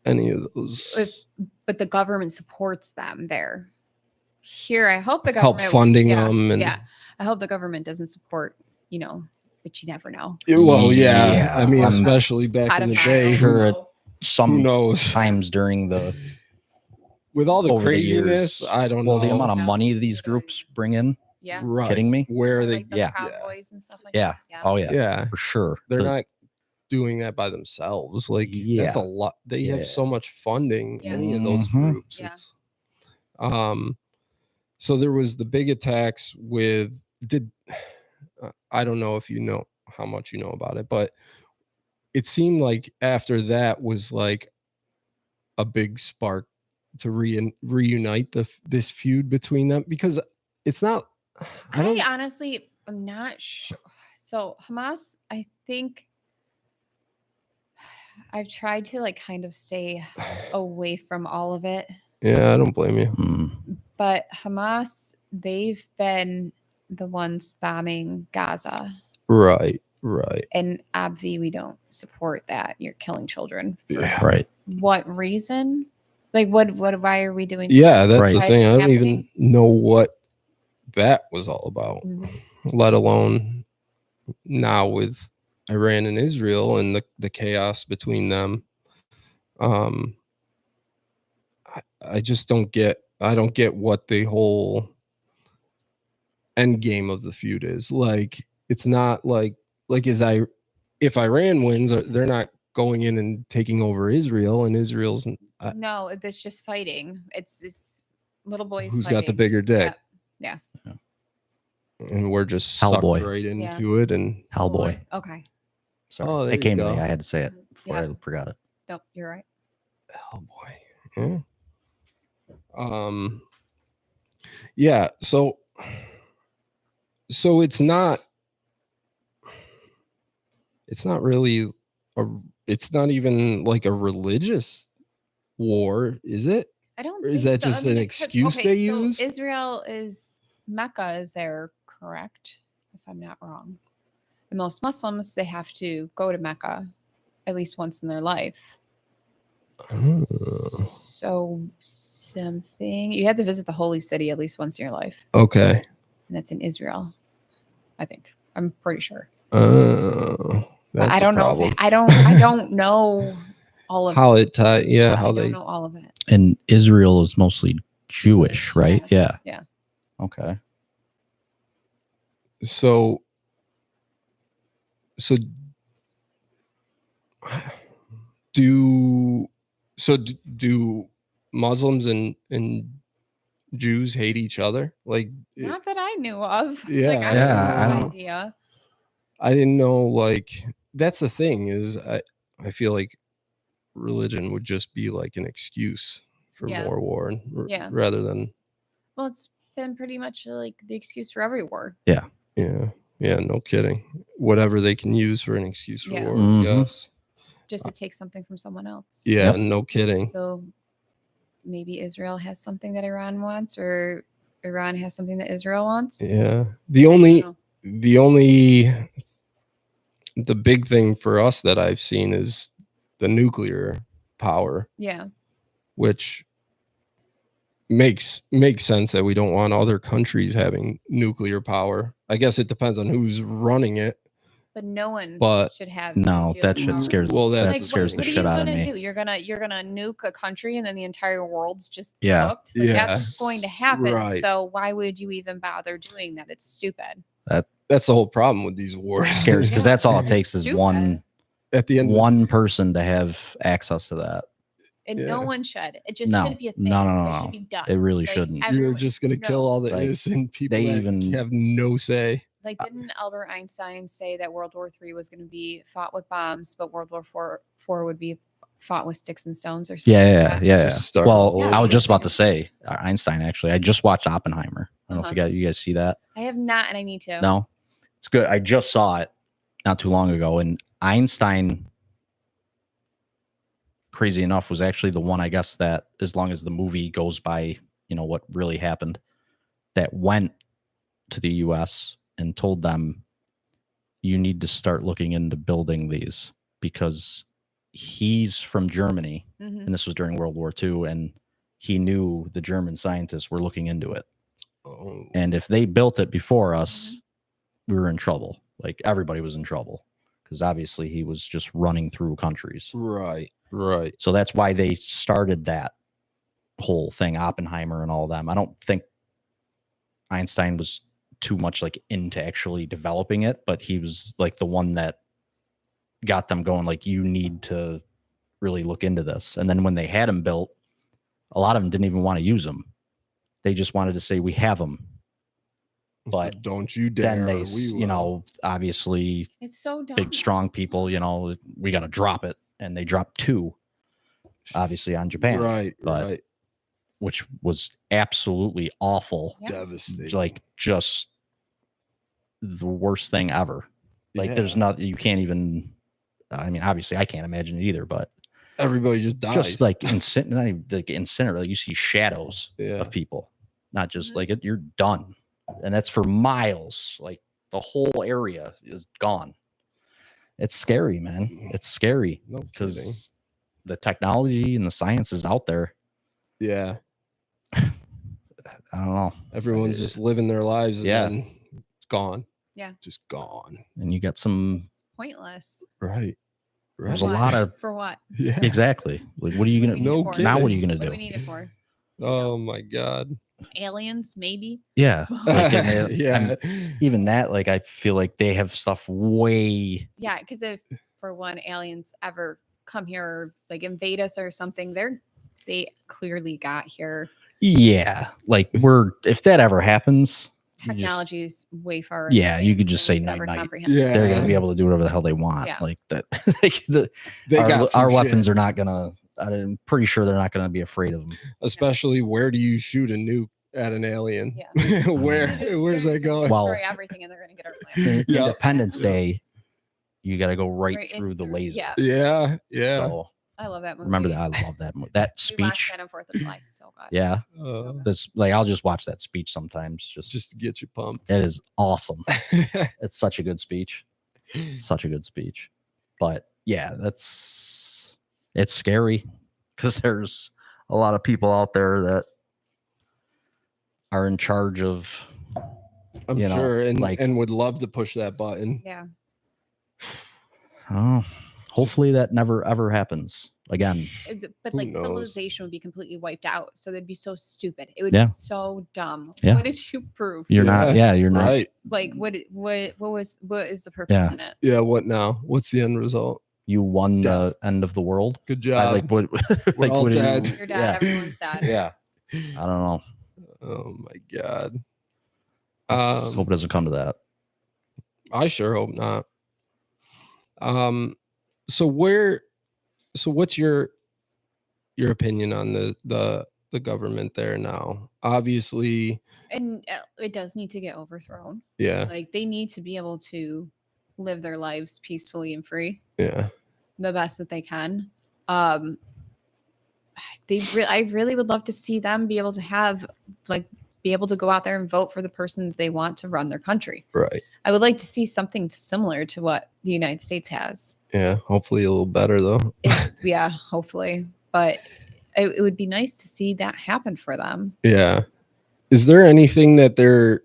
Any of those but the government supports them there. Here, I hope the help government funding yeah, them and yeah, I hope the government doesn't support. But you never know. well, yeah. Yeah, I mean, I'm especially back in the Pedophile. day, Sure. who Some knows? times during the With all the over the craziness, years, I don't well, know. the amount of money these groups bring in. Yeah. Right. Kidding me? Where Or are they? like the yeah. Proud Boys and stuff like Yeah. that. Yeah. Oh yeah, Yeah, for sure. they're The- not doing that by themselves. Like that's Yeah. a lot. They Yeah. have so much funding. Yeah. Any of those Mhm. groups. Yeah. It's, so there was the big attacks with I don't know if you know how much you know about it, but it seemed like after that was like a big spark to reunite this feud between them because it's not. I don't. honestly, I'm not sure. So Hamas, I think I've tried to like kind of stay away from all of it, Yeah, I don't blame you. but Hamas, they've been the ones bombing Gaza. Right. And obviously, we don't support that. You're killing children. Yeah. Right. What reason? Like, why are we doing Yeah, that's Right. the thing. I don't even know what that was all about, Mhm. let alone now with Iran and Israel and the chaos between them. Um, I just I don't get what the whole end game of the feud is. Like, it's not like if Iran wins, they're not going in and taking over Israel, and Israel's No, it's just fighting. It's little boys who's fighting. got the bigger dick. Yeah. And we're just Hellboy. sucked right into it. And Hellboy. Okay. Sorry, Oh, there it came you to me. go. I had to say it before Yeah. I forgot it. Nope, you're right. Hellboy. Yeah. So it's not really it's not even like a religious war, is it? I don't Or is think that so. just an excuse they use? Israel is Mecca is there, correct? If I'm not wrong. And most Muslims, they have to go to Mecca at least once in their life. Oh. So something you have to visit the holy city at least once in your life, Okay. and that's in Israel. I think I'm pretty sure. Oh, But that's I a don't know. problem. I don't know all of How it tie? Yeah, how I they don't know all of it. And Israel is mostly Jewish, right? Yeah. Yeah. Okay. so so do do Muslims and Jews hate each other? Like, Not that I knew of. Yeah, Like I Yeah, have I no don't- idea. I didn't know. Like, that's the thing is, I feel like religion would just be like an excuse for Yeah. more war, Yeah. rather than Well, it's been pretty much like the excuse for every war. yeah, no kidding. Whatever they can use for an excuse for Yeah. war, Mhm. yes. Just to take something from someone else. Yeah, Yep. no kidding. So maybe Israel has something that Iran wants, or Iran has something that Israel wants. Yeah. know. The big thing for us that I've seen is the nuclear power, Yeah. which makes sense that we don't want other countries having nuclear power. I guess it depends on who's running it. But no one But should have No, nuclear that shit power. scares. Well, that that's scares the what are shit you out of gonna me. do? You're gonna nuke a country and then the entire world's just Yeah. cooked. Like, Yeah. that's going to happen. Right. So why would you even bother doing that? It's stupid. That's the whole problem with these wars. Scares because Yeah, that's all it it's takes is stupid. one At the end of one person to have access to that. And Yeah. no one should. It just No. shouldn't be a thing. No, It no. should be done. It really Like, shouldn't. you're everyone- just gonna kill no. all the Like, innocent people they that even- have no say. Like, didn't Albert Einstein say that World War III was going to be fought with bombs, but World War IV would be fought with sticks and stones or something? Yeah. Just start Well, all I was over. just about to say Einstein. Actually, I just watched Oppenheimer. I don't know if you guys see that. I have not, and I need to. No, it's good. I just saw it not too long ago, and Einstein, crazy enough, was actually the one, I guess, that as long as the movie goes by, what really happened, that went to the U.S. and told them, you need to start looking into building these, because he's from Germany, Mhm. and this was during World War II, and he knew the German scientists were looking into it. Oh. And if they built it before us, we were in trouble. Like, everybody was in trouble, because obviously he was just running through countries. Right. So that's why they started that whole thing, Oppenheimer and all of them. I don't think Einstein was too much like into actually developing it, but he was like the one that got them going, like, you need to really look into this. And then when they had them built, a lot of them didn't even want to use them. They just wanted to say, we have them. But So don't you dare. then they, we will. obviously It's so dumb. big, strong people, we got to drop it. And they dropped 2, obviously, on Japan. Right. but- Right. Which was absolutely awful. Yeah. Devastating. Like, just the worst thing ever. Like, there's Yeah. nothing, you can't even, I mean, obviously I can't imagine it either, but Everybody just dies. just like incinerate, like you see shadows Yeah. of people, not just Mhm. like it, you're done. And that's for miles. Like, the whole area is gone. It's scary, man. It's scary No kidding. because the technology and the science is out there. Yeah. I don't know. Everyone's just living their lives and Yeah. then it's gone. Yeah. Just gone. And you got some. It's pointless. Right. There's For a what? lot of. For what? Yeah. Exactly. Like, what are you What gonna? do we need No it for? kidding. Now, what are you gonna What do do? we need it for? Oh my God. Aliens, maybe. Yeah. Like, and Yeah. even that, like, I feel like they have stuff way. Yeah, because if for one aliens ever come here or like invade us or something, they clearly got here. Yeah. Like, if that ever happens, you just- Technology is way far. Yeah, you could advanced just than say we could ever night-night. comprehend. Yeah. they're gonna be able to do whatever the hell they want. Yeah. Like that. Like They got some our weapons shit. are not gonna. I'm pretty sure they're not gonna be afraid of them. Especially where do you shoot a nuke at an alien? Yeah. Where's that going? Well- Destroy everything, and they're gonna get our planet. Yeah. Independence Yeah. Day, you got to go right Right through the through- laser. yeah. Yeah. Yeah. So I love that movie. remember that. I love that. That We watched speech. that on 4th of July. So good. Yeah. Uh, This like I'll just watch that speech sometimes. just to get you pumped. That is awesome. It's such a good speech. Such a good speech. But yeah, it's scary because there's a lot of people out there that are in charge of. I'm You know, sure, and like- and would love to push that button. Yeah. Oh, hopefully that never ever happens again. But Who like knows? civilization would be completely wiped out. So they'd be so stupid. It would Yeah. be so dumb. Yeah. What did you prove? You're not. Yeah, you're not. Right. Like what is the purpose Yeah. in it? Yeah. What now? What's the end result? You won the end of the world. Good I job. like what? We're all what do you- dead. You're dead, everyone's dead. Yeah. I don't know. Oh my God. Let's hope it doesn't come to that. I sure hope not. So what's your opinion on the government there now? Obviously, And it does need to get overthrown. yeah, Like they need to be able to live their lives peacefully and free yeah, the best that they can. I really would love to see them be able to have be able to go out there and vote for the person that they want to run their country. right. I would like to see something similar to what the United States has. Yeah, hopefully a little better though. Yeah, hopefully. But it would be nice to see that happen for them. Yeah. Is there anything that they're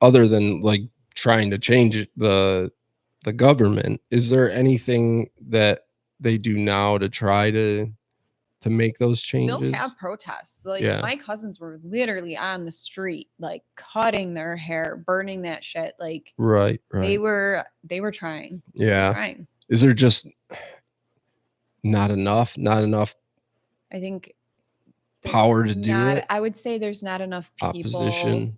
other than like trying to change the government? Is there anything that they do now to try to make those changes? They'll have protests. Like Yeah. my cousins were literally on the street, like cutting their hair, burning that shit. Like Right, they right. were trying. Yeah. Trying. Is there just not enough I think there's power to do not- it? I would say there's not enough people Opposition?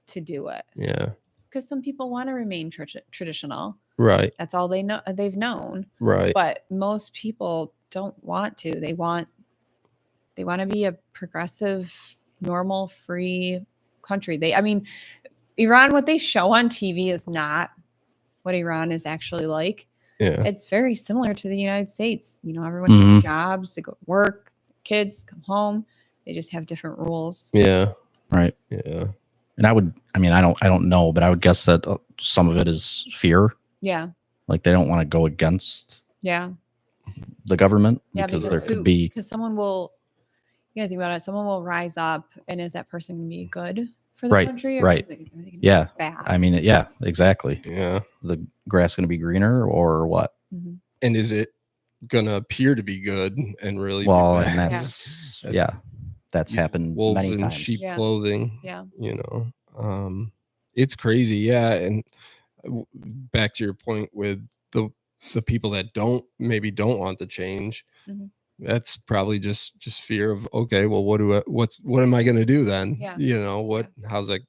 to do it Yeah. because some people want to remain traditional. Right, That's all they've known. right. But most people don't want to. They want to be a progressive, normal, free country. Iran, what they show on TV is not what Iran is actually like. Yeah. It's very similar to the United States. Everyone Mhm. has jobs, they go to work, kids come home. They just have different rules. Yeah. Right. Yeah. And I don't know, but I would guess that some of it is fear. Yeah. Like they don't want to go against Yeah. the government Yeah. because there could who- be. because someone will, you gotta think about it. Someone will rise up, and is that person gonna be good for the Right, country? Or right. Is it, are they gonna be Yeah. bad? I mean, yeah, exactly. Yeah. The grass going to be greener or what? Mhm. And is it gonna appear to be good and really Well, be and bad? that's Yeah. yeah, that's These happened wolves many in times. sheep Yeah. clothing, Yeah. It's crazy. Yeah. And back to your point with the people that don't want the change, Mhm. that's probably just fear of, okay, well, what am I going to do then? Yeah. How's that?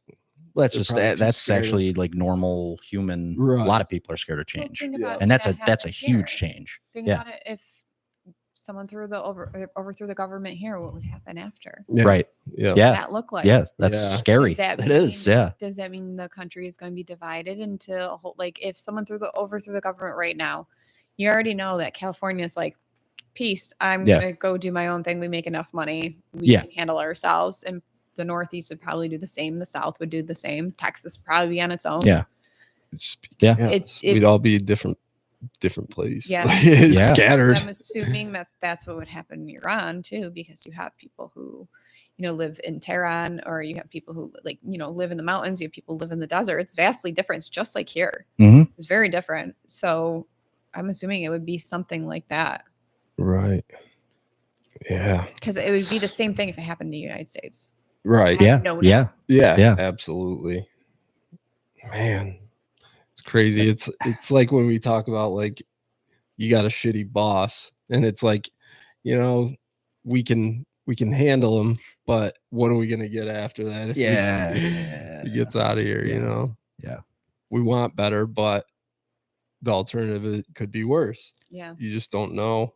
That's They're just probably too that's scared of- actually like normal human. Right. A lot of people are scared of Well, change, think Yeah. about and that's that a happened huge here. change. Think Yeah. about it. If someone overthrew the government here, what would happen after? Yeah. Right? Yeah. What Yeah. would that look like? Yeah, that's Yeah. scary. Does that It is. mean- Yeah. Does that mean the country is going to be divided into a whole? Like, if someone overthrew the government right now, you already know that California is like, peace. I'm Yeah. gonna go do my own thing. We make enough money. We Yeah. can handle ourselves. And the Northeast would probably do the same. The South would do the same. Texas would probably be on its own. Yeah. Yeah. It- We'd all be different place. Yeah. Yeah. Scattered. I'm assuming that that's what would happen in Iran too, because you have people who, live in Tehran, or you have people who like, live in the mountains. You have people who live in the desert. It's vastly different. It's just like here. Mhm. It's very different. So I'm assuming it would be something like that. Right. Yeah. Because it would be the same thing if it happened in the United States. Right. I Yeah. know Yeah. Yeah. Yeah. Absolutely. Man, it's crazy. It's like when we talk about like you got a shitty boss, and it's like, we can handle him, but what are we gonna get after that if he gets out of here? Yeah. Yeah. We want better, but the alternative could be worse. Yeah. You just don't know.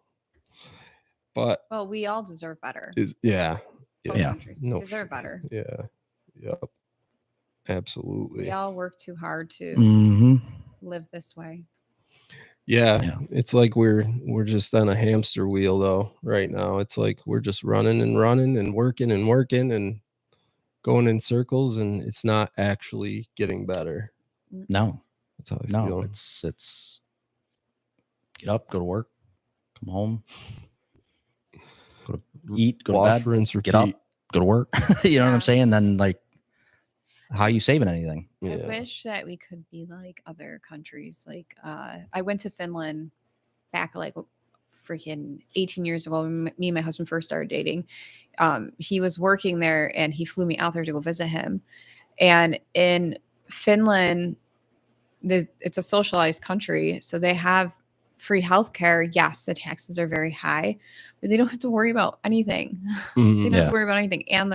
But Well, we all deserve better. yeah. Both countries deserve better. Yeah. Yep. Absolutely. We all work too hard to Mhm. live this way. Yeah. It's like we're just on a hamster wheel though right now. It's like we're just running and working and going in circles, and it's not actually getting better. No. That's how I No, feel. it's get up, go to work, come home, go to eat, go Wash, to bed, rinse, repeat. get up, go to work. You know what Yeah. I'm saying? Then like, how are you saving anything? I Yeah. wish that we could be like other countries. Like I went to Finland back like freaking 18 years ago when me and my husband first started dating. He was working there and he flew me out there to go visit him. And in Finland, it's a socialized country, so they have free healthcare. Yes, the taxes are very high, but they don't have to worry about anything. They don't have to worry about anything. And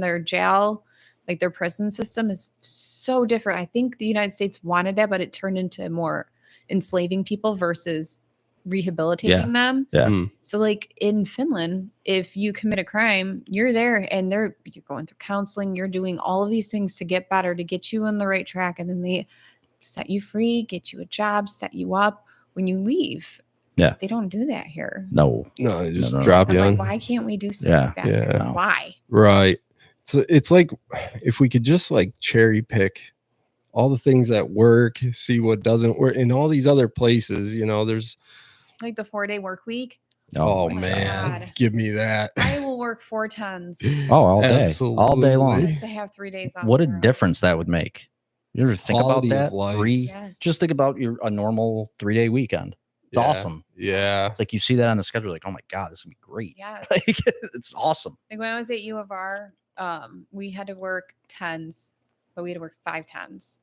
their jail, like their prison system, is so different. I think the United States wanted that, but it turned into more enslaving people versus rehabilitating them. Yeah. So like in Finland, if you commit a crime, you're there and you're going through counseling, you're doing all of these things to get better, to get you on the right track, and then they set you free, get you a job, set you up when you leave. Yeah. They don't do that here. No. They just No. drop I'm you like, on. why can't we do something like that here? No. Why? Right. So it's like if we could just like cherry pick all the things that work, see what doesn't work in all these other places, there's Like the 4-day work week. Oh my man, God. give me that. I will work 4 tons all day. Absolutely. All day long. just to have 3 days off. What a tomorrow. difference that would make. You ever think Quality about of that? life. Yes. Just think about a normal 3-day weekend. It's awesome. Yeah. It's like you see that on the schedule, like, oh my God, this would be great. Yes. Like, it's awesome. Like when I was at U of R, we had to work 10s, but we had to work 5 10s.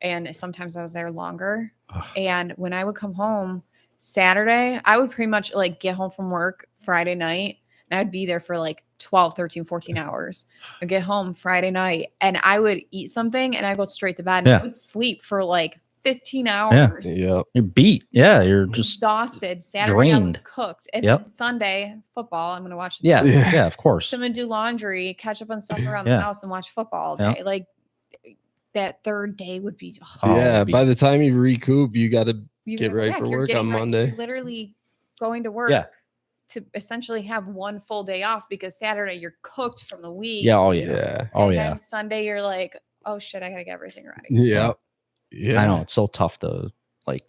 And sometimes I was there longer. Ugh. And when I would come home Saturday, I would pretty much like get home from work Friday night, and I'd be there for like 12, 13, 14 hours. I'd get home Friday night and I would eat something and I'd go straight to bed and I would sleep for like 15 hours. Yep. You're beat. Yeah. You're just Exhausted. Saturday I was drained. cooked. And then Sunday, football. I'm going to watch. Yeah. Yeah. Yeah, of course. Someone do laundry, catch up on stuff around Yeah. the house and watch football all day. Yeah. Like that third day would be. Oh, Yeah. it'd be- By the time you recoup, you got to You get gotta- ready yeah, for you're work getting on ready. Monday. You're literally going to work Yeah. to essentially have one full day off because Saturday you're cooked from the week. Yeah. Oh, yeah. Yeah. Oh, and yeah. then Sunday you're like, oh shit, I gotta get everything ready. Yep. Yeah. I know. It's so tough to like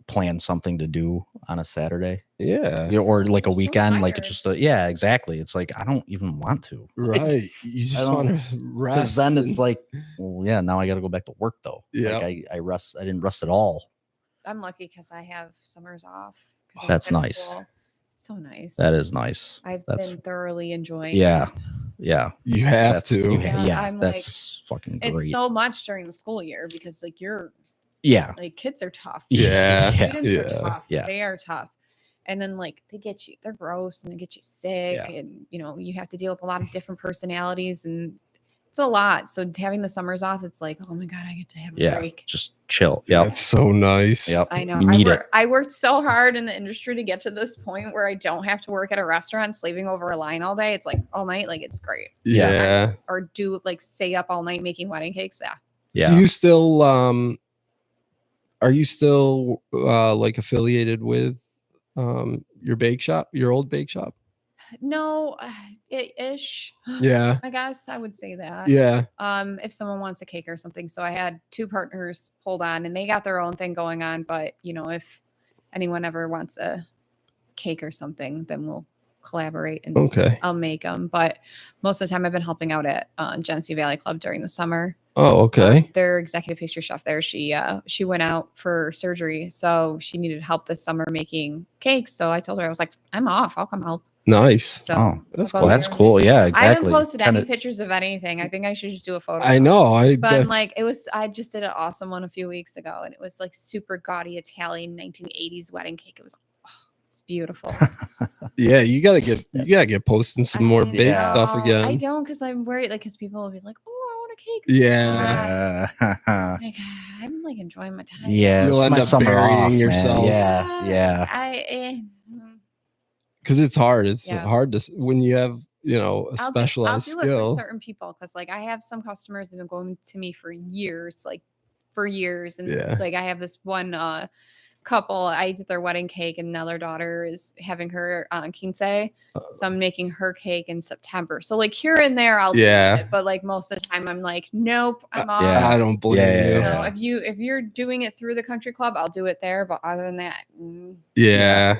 plan something to do on a Saturday. Yeah. Or like a You're so weekend. Like tired. it's just yeah, exactly. It's like I don't even want to. Like, Right. You just don't- want to rest. because then it's and- like, well, yeah, now I got to go back to work though. Yeah. Like I rest. I didn't rest at all. I'm lucky because I have summers off. 'cause I That's work at a nice. school. It's so nice. That is nice. I've that's- been thoroughly enjoying. Yeah. it. Yeah. you have That's, to. Yeah, I'm that's fucking It's great. so much during the school year because like yeah. like kids are tough. Yeah. Students Yeah. are tough. Yeah. They are tough. And then like they're gross and they get you sick Yeah. and you have to deal with a lot of different personalities and it's a lot. So having the summers off, it's like, oh my God, I get to have a Yeah. break. Just chill. Yeah. That's so nice. Yep. I know. You need it. I worked so hard in the industry to get to this point where I don't have to work at a restaurant slaving over a line all day. It's like all night. Like it's great. Yeah. Yeah. Or do like stay up all night making wedding cakes. Yeah. Yeah. Do you still are you still like affiliated with your bake shop, your old bake shop? No, ish. Yeah. I guess I would say that. Yeah. If someone wants a cake or something. So I had 2 partners hold on and they got their own thing going on. But if anyone ever wants a cake or something, then we'll collaborate and Okay. I'll make them. But most of the time I've been helping out at Genesee Valley Club during the summer. Oh, okay. Their executive pastry chef there, she went out for surgery, so she needed help this summer making cakes. So I told her, I was like, I'm off. I'll come help. Nice. So Oh, that's I'll cool. go That's there. cool. Yeah, I exactly. haven't posted any Kinda- pictures of anything. I think I should just do a photo. I know. But I'm like, I just did an awesome one a few weeks ago, and it was like super gaudy Italian 1980s wedding cake. It was, it's beautiful. Yeah, you gotta get posting some more bake Yeah. stuff I again. don't, because I'm worried, like, because people will be like, oh, I want a cake. Yeah. Like, I'm like enjoying my time. Yeah, You'll it's end my up summer burying off, man. yourself. Yeah. Because it's hard. It's Yeah. hard to when you have a specialized I'll do it skill. for certain people, because like I have some customers that have been going to me for years, and Yeah. like I have this one couple. I did their wedding cake, and now their daughter is having her quince. So I'm making her cake in September. So like here and there, I'll do it, but like most of the time, I'm like, nope, I'm off. Yeah. I don't blame you. You know, if you're doing it through the country club, I'll do it there. But other than that, Yeah,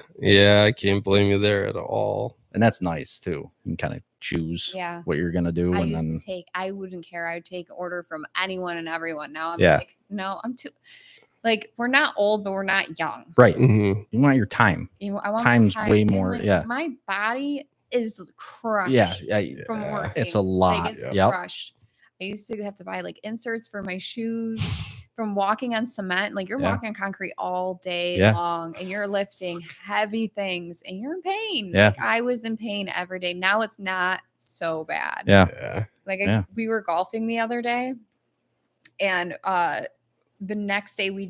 I can't blame you there at all. And that's nice too. You can kind of choose what you're gonna do, and then I wouldn't care. I would take order from anyone and everyone. Now I'm Yeah. like, no, I'm too. Like, we're not old, but we're not young. right. Mhm. You want your time. I want Time's time. way And, more. like, Yeah. my body is crushed. Yeah. From working. It's a lot. Like, it's Yep. crushed. I used to have to buy like inserts for my shoes from walking on cement. Like, you're walking on concrete all day long, and you're lifting heavy things, and you're in pain. Yeah. Like, I was in pain every day. Now it's not so bad. Yeah. Like, Yeah. we were golfing the other day, and the next day we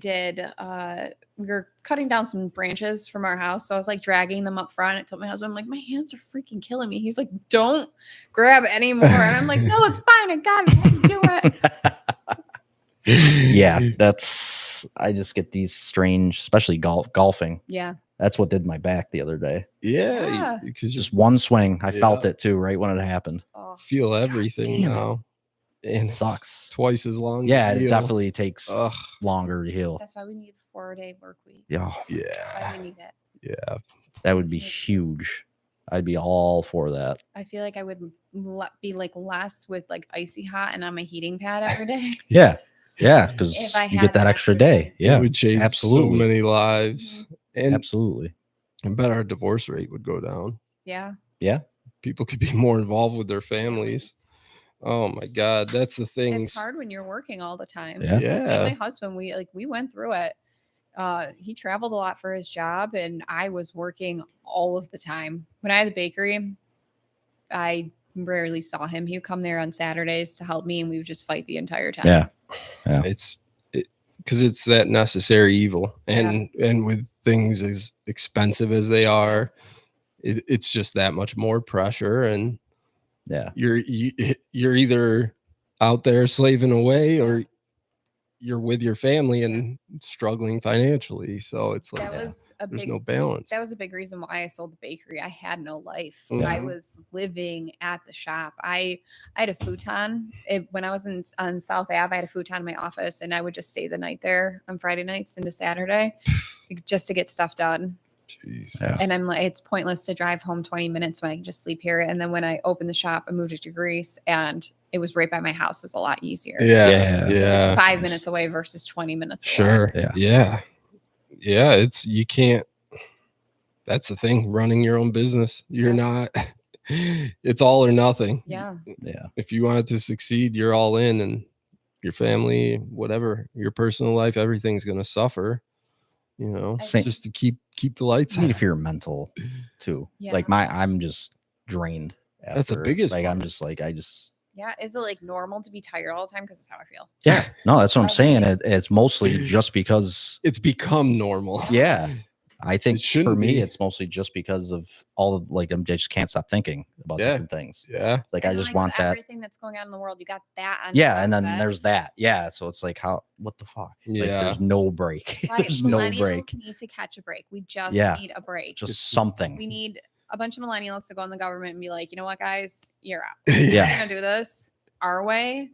were cutting down some branches from our house. So I was like dragging them up front. I told my husband, I'm like, my hands are freaking killing me. He's like, don't grab anymore. And I'm like, no, it's fine. I got it. I can do it. Yeah. I just get these strange, especially golfing. Yeah. That's what did my back the other day. Yeah. Because you Just one swing. I felt it too, right when it happened. Oh, feel everything damn it. now. And it Sucks. twice as long. Yeah, to it heal. definitely takes Ugh. longer to heal. that's why we need the 4-day work week. Yeah. That's why Yeah. we need it. Yeah. That would be huge. I'd be all for that. I feel like I would be like less with like icy hot and on my heating pad every day. Yeah. Yeah. Because If I you had get that that extra extra day. day. Yeah. It would change absolutely. so many lives. And Absolutely. I bet our divorce rate would go down. Yeah. Yeah. People could be more involved with their families. Oh my God. That's the thing. It's hard when you're working all the time. Yeah. Me and my Yeah. husband, we went through it. He traveled a lot for his job, and I was working all of the time. When I had the bakery, I rarely saw him. He would come there on Saturdays to help me, and we would just fight the entire time. Yeah. It's because it's that necessary evil. And with things as expensive as they are, it's just that much more pressure. And Yeah. you're either out there slaving away or you're with your family and struggling financially. So it's like there's no balance. That was a big reason why I sold the bakery. I had no life. Yeah. I was living at the shop. I had a futon. When I was on South Ave, I had a futon in my office, and I would just stay the night there on Friday nights into Saturday just to get stuff done. Jeez. Yeah. And I'm like, it's pointless to drive home 20 minutes when I can just sleep here. And then when I opened the shop, I moved it to Greece, and it was right by my house. It was a lot easier. Yeah. 5 minutes away versus 20 minutes away. Sure. Yeah. Yeah. You can't. That's the thing. Running your own business. You're not. It's all or nothing. Yeah. Yeah. If you want it to succeed, you're all in, and your family, whatever, your personal life, everything's gonna suffer. Same. Just to keep the lights I need on. to fear mental too. Yeah. Like I'm just drained. That's the after. biggest Like I'm part. just like Yeah. Is it like normal to be tired all the time? Because that's how I feel. yeah. No, that's what I'm Okay. saying. It's mostly just because. It's become normal. Yeah. I think for shouldn't me, be. it's mostly just because of all of I just can't stop thinking about Yeah. different things. Yeah. It's like And I just like want with that. everything that's going on in the world, you got that on Yeah, top and of then it. there's that. Yeah, so it's like what the fuck? It's like Yeah. there's no break. Right, There's no millennials break. need to catch a break. We just Yeah. need a break. Just something. We need a bunch of millennials to go in the government and be like, you know what, guys, you're out. Yeah. We're gonna do this our way,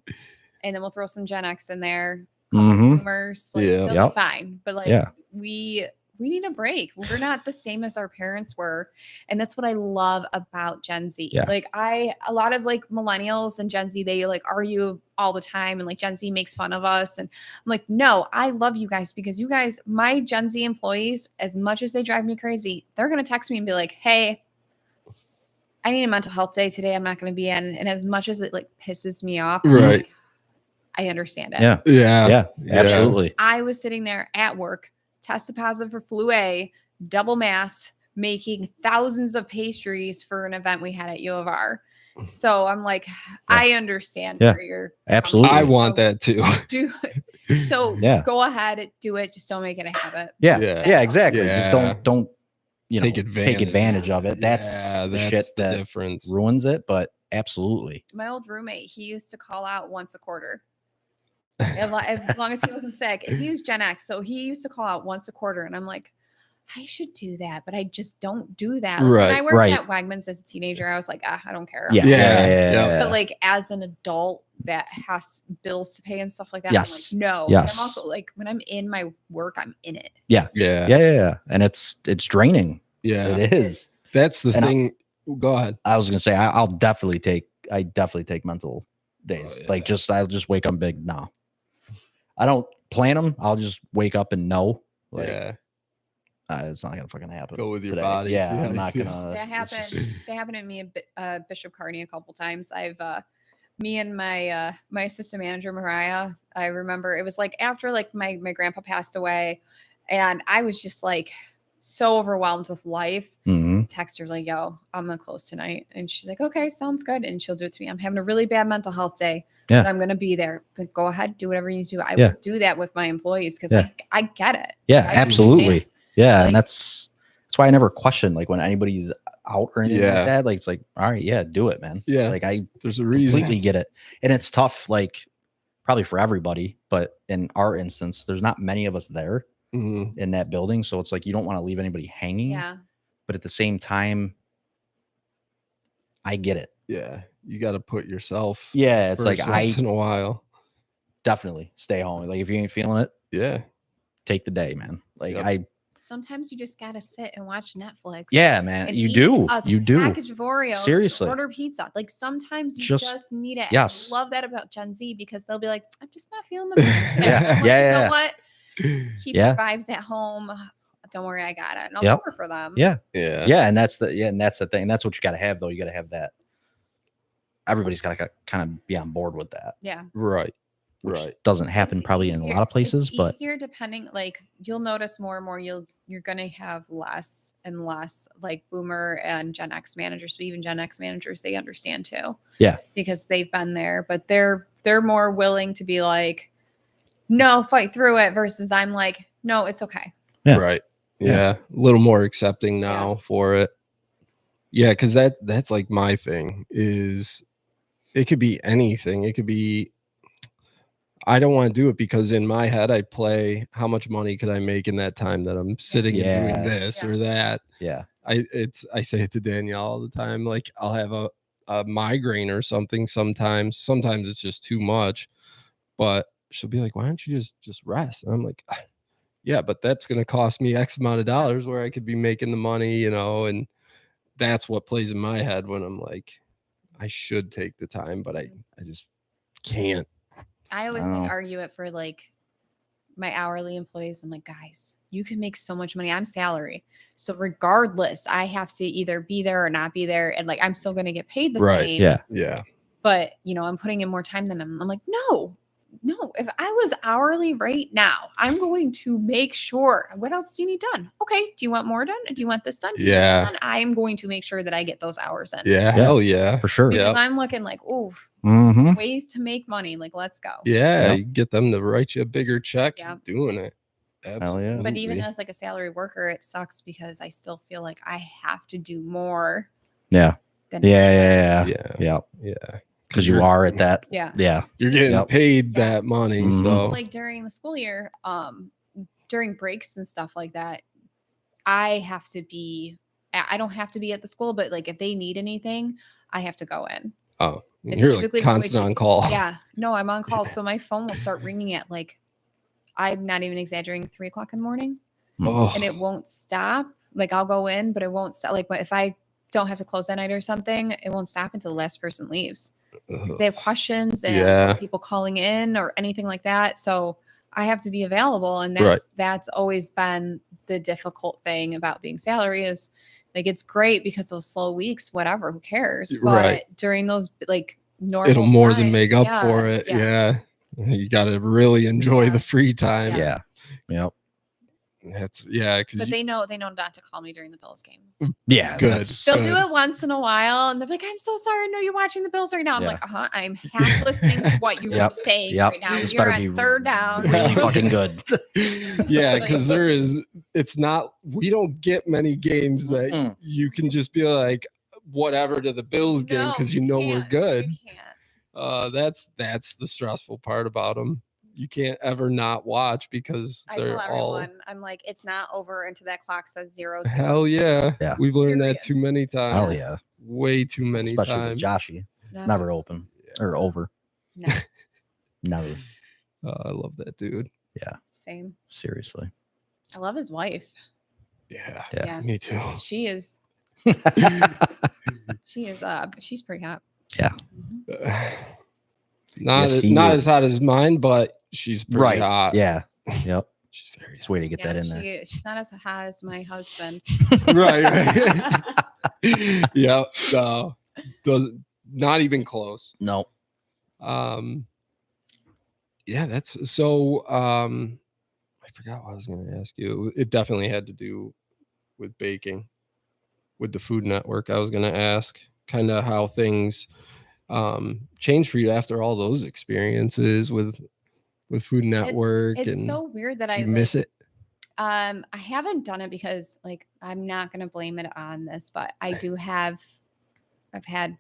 and then we'll throw some Gen X in there, Mhm. boomers. Like, Yeah. they'll Yep. be fine. But like, Yeah. we we need a break. We're not the same as our parents were. And that's what I love about Gen Z. Yeah. Like a lot of like millennials and Gen Z, they like argue all the time and like Gen Z makes fun of us. And I'm like, no, I love you guys because you guys, my Gen Z employees, as much as they drive me crazy, they're going to text me and be like, hey, I need a mental health day today. I'm not going to be in. And as much as it like pisses me off, I'm Right. like, I understand it. Yeah. Yeah. Absolutely. I was sitting there at work, tested positive for flu A, double masked, making thousands of pastries for an event we had at U of R. So I'm like, I understand where you're Absolutely. I want that too. So Yeah. go ahead, do it. Just don't make it a habit. Yeah. Yeah. Yeah. Exactly. Yeah. Just don't Take advantage of it. That's the shit the that difference. ruins it. But absolutely. My old roommate, he used to call out once a quarter. As long as he wasn't sick. And he was Gen X. So he used to call out once a quarter. And I'm like, I should do that, but I just don't do that. Like, when I worked at Wegmans as a teenager, I was like, I don't care. Yeah. But like as an adult that has bills to pay and stuff like that, Yes. I'm like, no. Yes. I'm also like, when I'm in my work, I'm in it. Yeah. And it's draining. Yeah. It is. That's the thing. Go ahead. I was gonna say I'll definitely take mental days. Oh, yeah. Like I'll just wake up big. No. I don't plan them. I'll just wake up and know. Like, it's not gonna fucking happen. Go with your today. body. Yeah, I'm not gonna. That happened. That happened to me at Bishop Kearney a couple times. Me and my my assistant manager Mariah. I remember it was like after like my grandpa passed away, and I was just like so overwhelmed with life. Text her like, yo, I'm gonna close tonight. And she's like, okay, sounds good. And she'll do it to me. I'm having a really bad mental health day. Yeah. But I'm gonna be there. But go ahead, do whatever you need to do. I will do that with my employees because I get it. Yeah, absolutely. Yeah. Like, and that's why I never question like when anybody's out or anything like that. Like it's like, all right, yeah, do it, man. Yeah. Like there's a reason. Completely get it. And it's tough, like probably for everybody, but in our instance, there's not many of us there in that building. So it's like you don't want to leave anybody hanging. Yeah. But at the same time, I get it. Yeah. You got to put yourself. Yeah. It's like once in a while. Definitely stay home. Like if you ain't feeling it, take the day, man. Like sometimes you just gotta sit and watch Netflix. Yeah, man. You do. Package of Oreos. Seriously. Order pizza. Like sometimes you just need it. Yes. I love that about Gen Z because they'll be like, I'm just not feeling the mood today. Yeah. Like, you know what? Keep your vibes at home. Don't worry, I got it. And I'll cover for them. Yeah. And that's the thing. That's what you gotta have though. You gotta have that. Everybody's gotta kind of be on board with that. Yeah. Right. Which doesn't happen probably in a lot of places, but easier depending. Like you'll notice more and more. You're gonna have less and less like Boomer and Gen X managers. But even Gen X managers, they understand too. Yeah, because they've been there. But they're more willing to be like, no, fight through it. Versus I'm like, no, it's okay. Yeah. Right. Yeah. A little more accepting now for it. Yeah, because that's like my thing is it could be anything. It could be I don't want to do it because in my head I play how much money could I make in that time that I'm sitting and doing this or that. Yeah. I say it to Danielle all the time. Like I'll have a migraine or something sometimes. Sometimes it's just too much. But she'll be like, why don't you just rest? And I'm like, yeah, but that's gonna cost me X amount of dollars where I could be making the money, and that's what plays in my head when I'm like, I should take the time, but I just can't. I always argue it for like my hourly employees. I'm like, guys, you can make so much money. I'm salary. So regardless, I have to either be there or not be there. And like, I'm still going to get paid the same. Yeah. But I'm putting in more time than them. I'm like, no, if I was hourly right now, I'm going to make sure. What else do you need done? Okay. Do you want more done? Do you want this done? Yeah. I'm going to make sure that I get those hours in. Yeah. Hell yeah. For sure. Because I'm looking like, oh, ways to make money. Like, let's go. Yeah. You get them to write you a bigger check. Yeah. Doing it. Absolutely. But even as like a salary worker, it sucks because I still feel like I have to do more. Yeah. Than Yeah. Because you are at that. Yeah. You're getting paid that money. So like during the school year, during breaks and stuff like that, I don't have to be at the school, but like if they need anything, I have to go in. Oh, you're like constant on call. Yeah. No, I'm on call. So my phone will start ringing at like, I'm not even exaggerating, 3:00 in the morning. Oh, and it won't stop. Like I'll go in, but it won't stop. Like if I don't have to close that night or something, it won't stop until the last person leaves. Because they have questions and Yeah. people calling in or anything like that. So I have to be available. And Right. that's always been the difficult thing about being salary is like it's great because those slow weeks, whatever, who cares? But Right. during those like normal It'll more than times, make up for it. Yeah. You got to really enjoy the free time. Yeah. Yep. That's because But they know not to call me during the Bills game. Yeah. Good. They'll do it once in a while, and they're like, "I'm so sorry. I know you're watching the Bills right now." I'm like, I'm half listening to what you are saying right now. This You're better on be third down. really fucking good. Yeah, because we don't get many games that you can just be like whatever to the Bills game because we're good. You can't. That's the stressful part about them. You can't ever not watch because they're tell all. everyone, I'm like, it's not over until that clock says 0. Hell yeah. Yeah. We've learned Period. that too many times. Hell yeah. Way too many Especially with times. Joshy. It's never open or over. No. Never. I love that dude. Yeah. Same. Seriously. I love his wife. Yeah. Me too. She is. She's pretty hot. Yeah. Not as hot as mine, but she's pretty hot. Yeah. Yep. She's very Just way to get that in there. She's not as hot as my husband. right. Yeah. No. Not even close. No. Yeah, that's so I forgot what I was gonna ask you. It definitely had to do with baking, with the Food Network. I was gonna ask kind of how things changed for you after all those experiences with Food Network. It's so weird that I miss it. I haven't done it because like I'm not gonna blame it on this, but I do have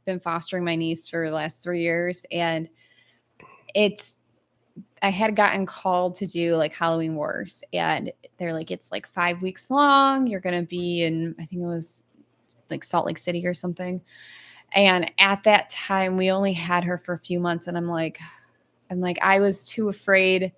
been fostering my niece for the last 3 years, and I had gotten called to do like Halloween Wars, and they're like, it's like 5 weeks long. You're gonna be in, I think it was like Salt Lake City or something. And at that time, we only had her for a few months, and I'm like, I was too afraid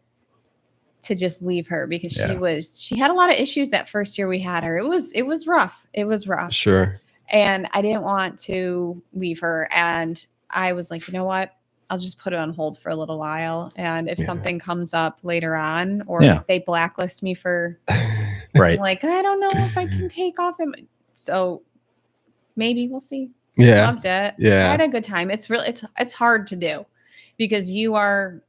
to just leave her because she had a lot of issues that first year we had her. It was rough. It was rough. Sure. And I didn't want to leave her. And I was like, you know what? I'll just put it on hold for a little while. And if something comes up later on, or if they blacklist me for right, like, I don't know if I can take off him. So maybe we'll see. Yeah. Loved it. Yeah. I had a good time. It's really, it's hard to do because you are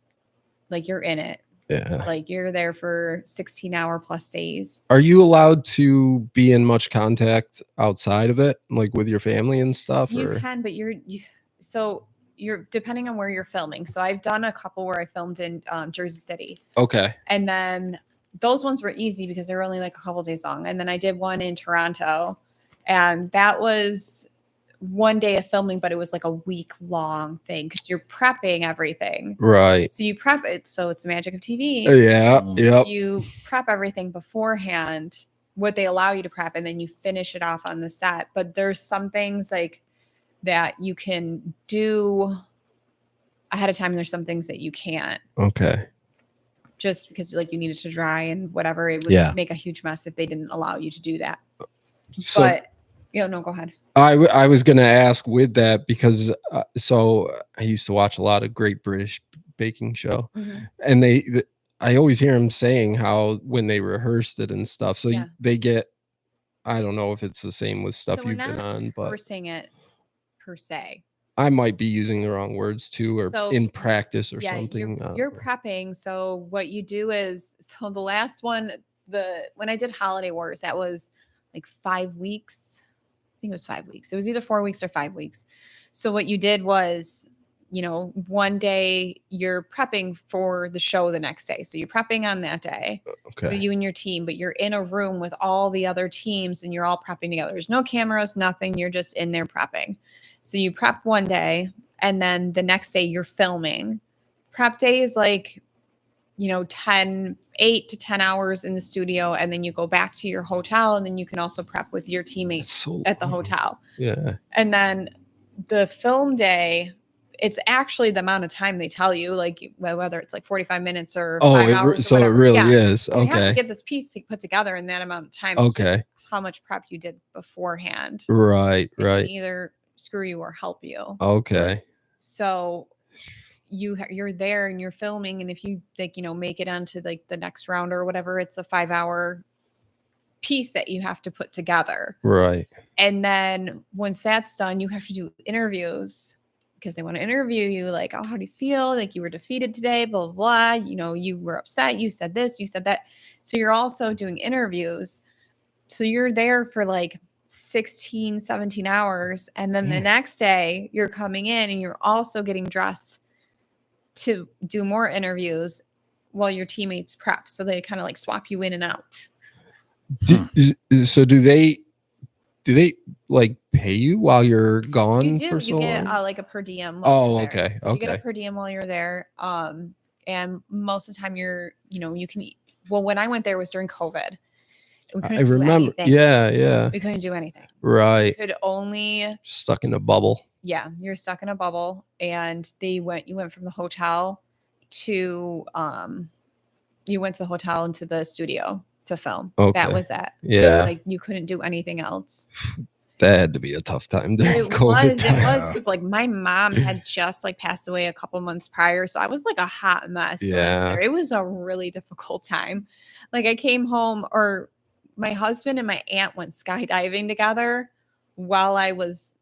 like, you're in it. Yeah. Like you're there for 16-hour plus days. Are you allowed to be in much contact outside of it, like with your family and stuff? You can, but you're depending on where you're filming. So I've done a couple where I filmed in Jersey City. Okay. And then those ones were easy because they were only like a couple days long. And then I did one in Toronto, and that was one day of filming, but it was like a week-long thing because you're prepping everything. Right. So you prep it. So it's the magic of TV. Yeah. Yep. You prep everything beforehand, what they allow you to prep, and then you finish it off on the set. But there's some things like that you can do ahead of time. There's some things that you can't. Okay. Just because like you need it to dry and whatever, it would make a huge mess if they didn't allow you to do that. So, but no, go ahead. I was going to ask with that because so I used to watch a lot of Great British Baking Show, and I always hear them saying how when they rehearsed it and stuff, so they get, I don't know if it's the same with stuff you've been on, but rehearsing it per se. I might be using the wrong words too, or in practice or something. You're prepping. So what you do is, so the last one, when I did Holiday Wars, that was like 5 weeks. I think it was 5 weeks. It was either 4 weeks or 5 weeks. So what you did was, one day you're prepping for the show the next day. So you're prepping on that day. Okay. So you and your team, but you're in a room with all the other teams and you're all prepping together. There's no cameras, nothing. You're just in there prepping. So you prep one day, and then the next day you're filming. Prep day is like, 8 to 10 hours in the studio, and then you go back to your hotel, and then you can also prep with your teammates at the hotel. Yeah. And then the film day it's actually the amount of time they tell you, like whether it's like 45 minutes or Oh, 5 hours. Or so it whatever. really Yeah. is. You have to Okay. get this piece put together in that amount of time. It's Okay. just how much prep you did beforehand. Right. It can Right. either screw you or help you. Okay. So you're there and you're filming, and if you like, make it onto like the next round or whatever, it's a 5-hour piece that you have to put together. Right. And then once that's done, you have to do interviews because they want to interview you. Like, oh, how do you feel? Like you were defeated today, blah, blah, blah. You were upset. You said this, you said that. So you're also doing interviews. So you're there for like 16, 17 hours. And then the next day you're coming in and you're also getting dressed to do more interviews while your teammates prep. So they kind of like swap you in and out. So do they like pay you while you're gone? You do. For You so get long? like a per diem. While you're there. Okay. So you get a Okay. per diem while you're there. And most of the time you can eat. Well, when I went there, it was during COVID. We couldn't I remember. do anything. Yeah. We couldn't do anything. Right. You could only Stuck in a bubble. Yeah, you're stuck in a bubble. And you went from the hotel to you went to the hotel into the studio to film. Okay. That was it. Yeah. Like you couldn't do anything else. That had to be a tough time during It COVID was time. because like my mom had just like passed away a couple months prior, so I was like a hot mess. Yeah. It was a really difficult time. Like I came home, or my husband and my aunt went skydiving together while I was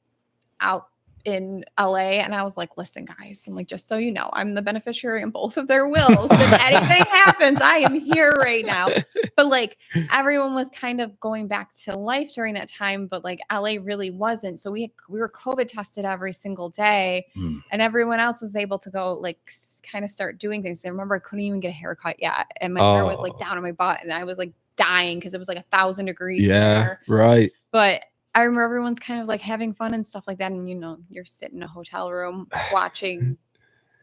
out in LA, and I was like, listen guys, I'm like, just so you know, I'm the beneficiary in both of their wills. If anything happens, I am here right now. But like everyone was kind of going back to life during that time, but like LA really wasn't. So we were COVID tested every single day, and everyone else was able to go like kind of start doing things. I remember I couldn't even get a haircut yet, and my hair was like down on my butt, and I was like dying because it was like 1,000 degrees. Yeah, right. But I remember everyone's kind of like having fun and stuff like that. And, you're sitting in a hotel room watching,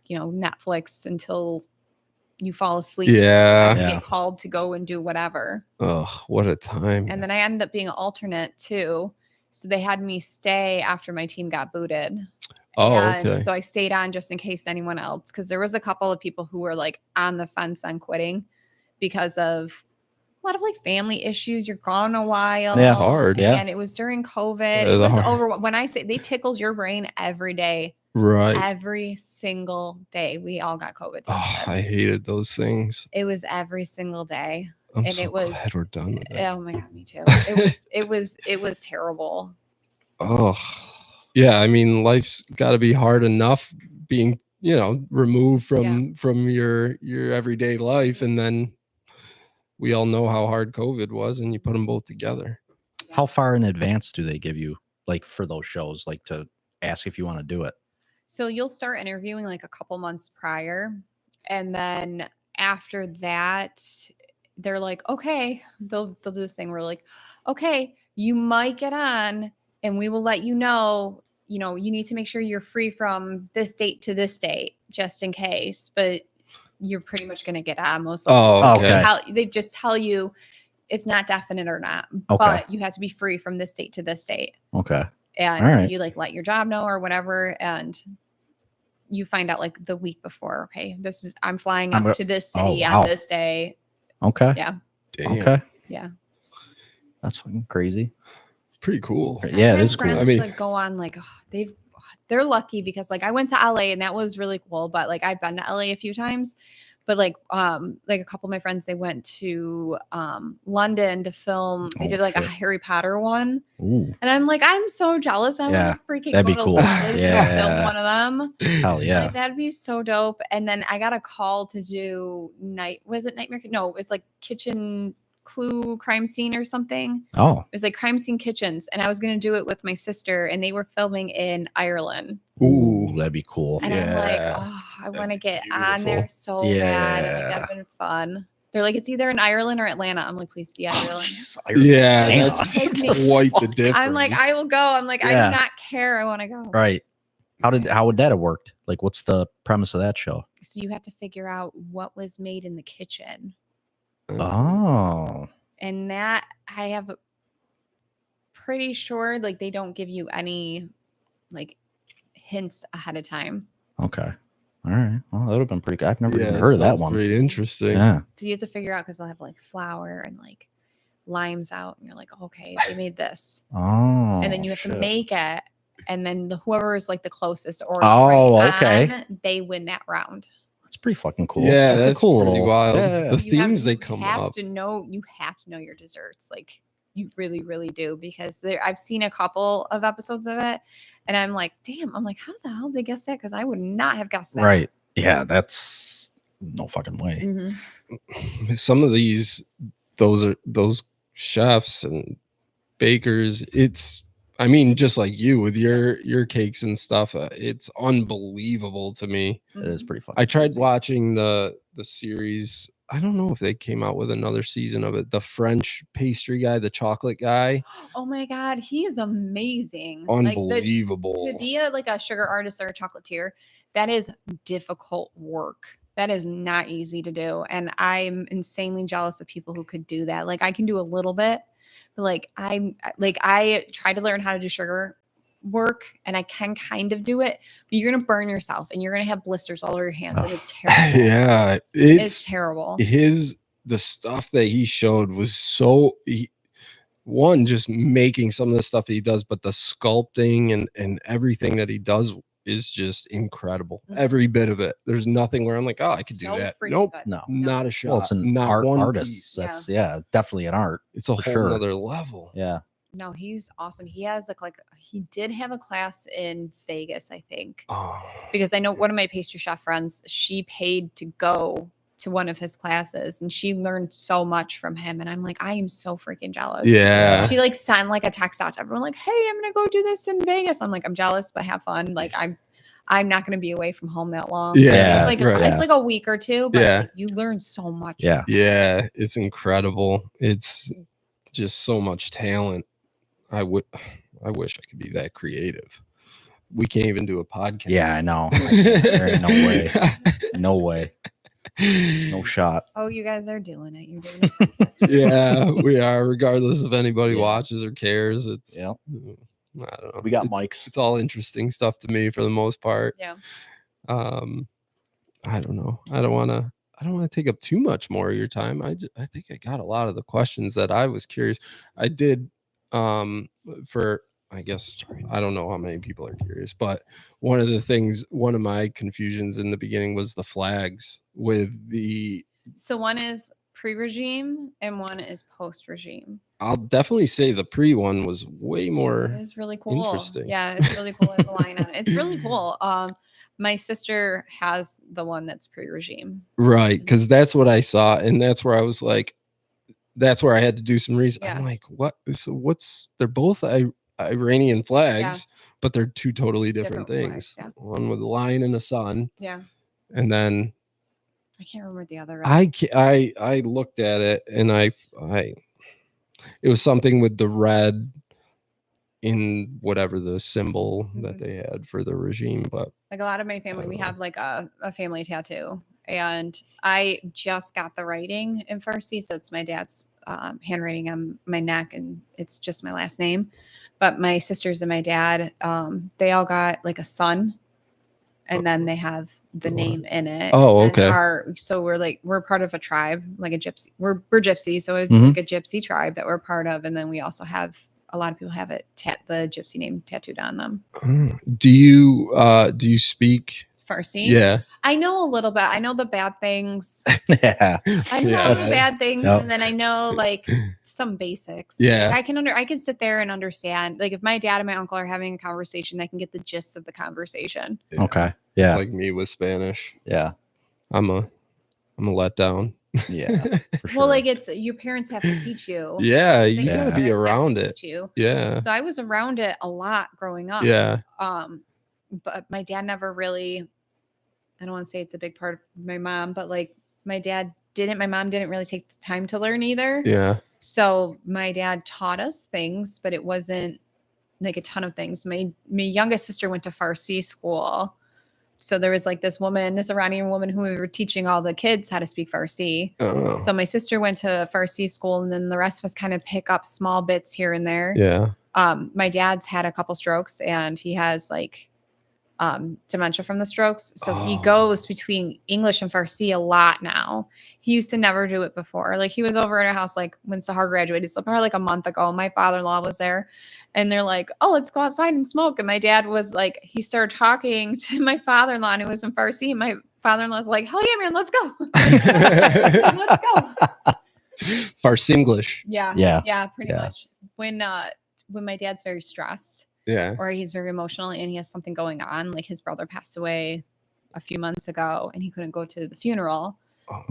Netflix until you fall asleep. Yeah. And get called to go and do whatever. Oh, what a time. And then I ended up being an alternate too. So they had me stay after my team got booted. Okay. So I stayed on just in case anyone else, because there was a couple of people who were like on the fence on quitting because of a lot of like family issues. You're gone a while. Yeah, hard. Yeah. And it was during COVID. It was over. When I say they tickled your brain every day. Right. Every single day. We all got COVID tested. Oh, I hated those things. It was every single day. I'm so glad we're done with it. Oh my God, me too. It was terrible. Oh, yeah. I mean, life's got to be hard enough being, removed from your everyday life, and then we all know how hard COVID was, and you put them both together. How far in advance do they give you, like for those shows, like to ask if you want to do it? So you'll start interviewing like a couple months prior, and then after that, they're like, okay, they'll do this thing where like, okay, you might get on, and we will let you know. You need to make sure you're free from this date to this date, just in case. But you're pretty much going to get on most likely. Okay. They just tell you it's not definite or not, but you have to be free from this date to this date. Okay. And you like let your job know or whatever, and you find out like the week before. Okay, I'm flying up to this city on this day. Okay. Yeah. Damn. Okay. Yeah. That's fucking crazy. Pretty cool. Yeah, it is cool. I mean, like go on like they're lucky because like I went to LA and that was really cool, but like I've been to LA a few times, but like a couple of my friends, they went to London to film. They did like a Harry Potter one. Ooh. And I'm like, I'm so jealous. I want to freaking that'd be go to cool. London and film one of them. Hell yeah. Like, that'd be so dope. And then I got a call to do Nightmare? No, it's like Kitchen Clue crime scene or something. Oh. It was like crime scene kitchens. And I was going to do it with my sister, and they were filming in Ireland. Ooh, that'd be cool. And I'm like, oh, I want to get on there so bad. And like, that'd been fun. They're like, it's either in Ireland or Atlanta. I'm like, please be Ireland. Yeah, that's quite the difference. I'm like, I will go. I'm like, I do not care. I want to go. Right. How would that have worked? Like, what's the premise of that show? So you have to figure out what was made in the kitchen. Oh. And that I have pretty sure like they don't give you any like hints ahead of time. Okay. All right. Well, that would have been pretty good. I've never even it heard of that sounds one. Pretty interesting. Yeah. So you have to figure out because they'll have like flour and like limes out, and you're like, okay, they made this, Oh. and then you have to shit. make it, and then whoever is like the closest or Oh, right okay. on, they win that round. That's pretty fucking cool. Yeah, that's that's a cool pretty little. wild. Yeah. The themes they come have up. to know. You have to know your desserts, like you really, really do, because I've seen a couple of episodes of it, and I'm like, damn, I'm like, how the hell did they guess that? Because I would not have guessed that. Right. Yeah. That's no fucking way. Mm-hmm. Some of those chefs and bakers, I mean, just like you with your cakes and stuff, it's unbelievable to me. It is pretty fun. I tried watching the series. I don't know if they came out with another season of it. The French pastry guy, the chocolate guy. Oh my god, he is amazing. Unbelievable. To be a sugar artist or a chocolatier, that is difficult work. That is not easy to do. And I'm insanely jealous of people who could do that. Like I can do a little bit, but I tried to learn how to do sugar work and I can kind of do it, but you're gonna burn yourself and you're gonna have blisters all over your hands. And it's terrible. Yeah, it's terrible. The stuff that he showed was one, just making some of the stuff that he does, but the sculpting and everything that he does is just incredible. Mhm. Every bit of it. There's nothing where I'm like, oh, I could do So that. freaking Nope, good. No. not a shot. Well, it's an not one artist. piece. That's definitely an art. It's a whole sure. other level. Yeah. No, he's awesome. He has he did have a class in Vegas, I think. Oh, Because I know one of my pastry chef friends, she paid to go to one of his classes and she learned so much from him. And I'm like, I am so freaking jealous. yeah. She sent a text out to everyone like, hey, I'm gonna go do this in Vegas. I'm like, I'm jealous, but have fun. Like I'm not gonna be away from home that long. Yeah, it's like a week or two, but Yeah. you learn so much. Yeah. Yeah, it's incredible. It's just so much talent. I wish I could be that creative. We can't even do a podcast. Yeah, I know. There ain't no way. No way. No shot. Oh, you guys are doing it. You're doing it. Yeah, we are. Regardless if anybody Yeah. watches or cares, it's Yeah. I don't know. We got It's- mics. It's all interesting stuff to me for the most part. Yeah. I don't know. I don't want to take up too much more of your time. I think I got a lot of the questions that I was curious. I did for I guess I don't know how many people are curious, but one of my confusions in the beginning was the flags with the So one is pre-regime and one is post-regime. I'll definitely say the pre one was way more It's really cool. interesting. Yeah, it's really cool. There's a line on it. It's really cool. My sister has the one that's pre-regime. Right, because that's what I saw, and that's where I was like, that's where I had to do some research. Yeah. I'm like, what? So they're both Iranian flags, but they're two totally different things. Flags, yeah. One with a lion and a sun, Yeah. and then I can't remember the other. I looked at it and it was something with the red in whatever the symbol that they had for the regime, but Like a lot of my family, we have like a family tattoo, and I just got the writing in Farsi, so it's my dad's handwriting on my neck, and it's just my last name. But my sisters and my dad, they all got like a sun, and then they have the name in it. Oh, And okay. so we're part of a tribe, like a gypsy. We're gypsy, so it's Mhm. like a gypsy tribe that we're part of, and then we also have a lot of people have it the gypsy name tattooed on them. do you speak Farsi. Yeah. I know a little bit. I know the bad things. Yeah. I know Yeah. the bad things, Yep. and then I know like some basics. Yeah. Like, I can sit there and understand. Like if my dad and my uncle are having a conversation, I can get the gist of the conversation. Okay. It's Yeah. like me with Spanish. Yeah. I'm a letdown. Yeah. For sure. Well, like it's your parents have to teach you. Yeah, you Things gotta your be parents have to around it. teach you. Yeah. So I was around it a lot growing up. Yeah. But my dad never really. I don't want to say it's a big part of my mom, but like my mom didn't really take the time to learn either. Yeah. So my dad taught us things, but it wasn't like a ton of things. My youngest sister went to Farsi school. So there was like this Iranian woman who we were teaching all the kids how to speak Farsi. Oh. So my sister went to Farsi school, and then the rest of us kind of pick up small bits here and there. Yeah. My dad's had a couple strokes, and he has like dementia from the strokes. So he Oh. goes between English and Farsi a lot now. He used to never do it before. Like he was over at our house like when Sahar graduated, so probably like a month ago. My father-in-law was there and they're like, oh, let's go outside and smoke. And my dad was like, he started talking to my father-in-law and it was in Farsi. And my father-in-law was like, hell yeah, man, let's go. Let's go. Farsi English. Yeah, pretty Yeah. much. When my dad's very stressed Yeah. or he's very emotional and he has something going on, like his brother passed away a few months ago and he couldn't go to the funeral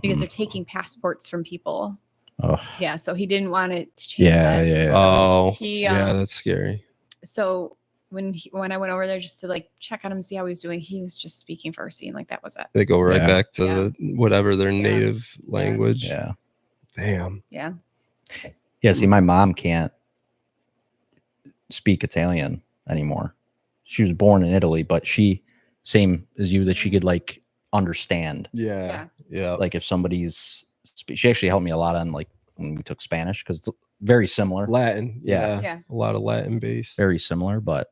because they're taking passports from people. Oh, Yeah, so he didn't want it to change. yeah, that. yeah. Oh, He, yeah, that's scary. So when I went over there just to like check on him, see how he was doing, he was just speaking Farsi and like that was it. They go right Yeah. back to whatever their native language. Yeah. Damn. Yeah. Yeah. See, my mom can't speak Italian anymore. She was born in Italy, but she, same as you, that she could like understand. Yeah. Yeah. Like if somebody's, she actually helped me a lot on like when we took Spanish because it's very similar. Latin. Yeah. Yeah. A lot of Latin based. Very similar, but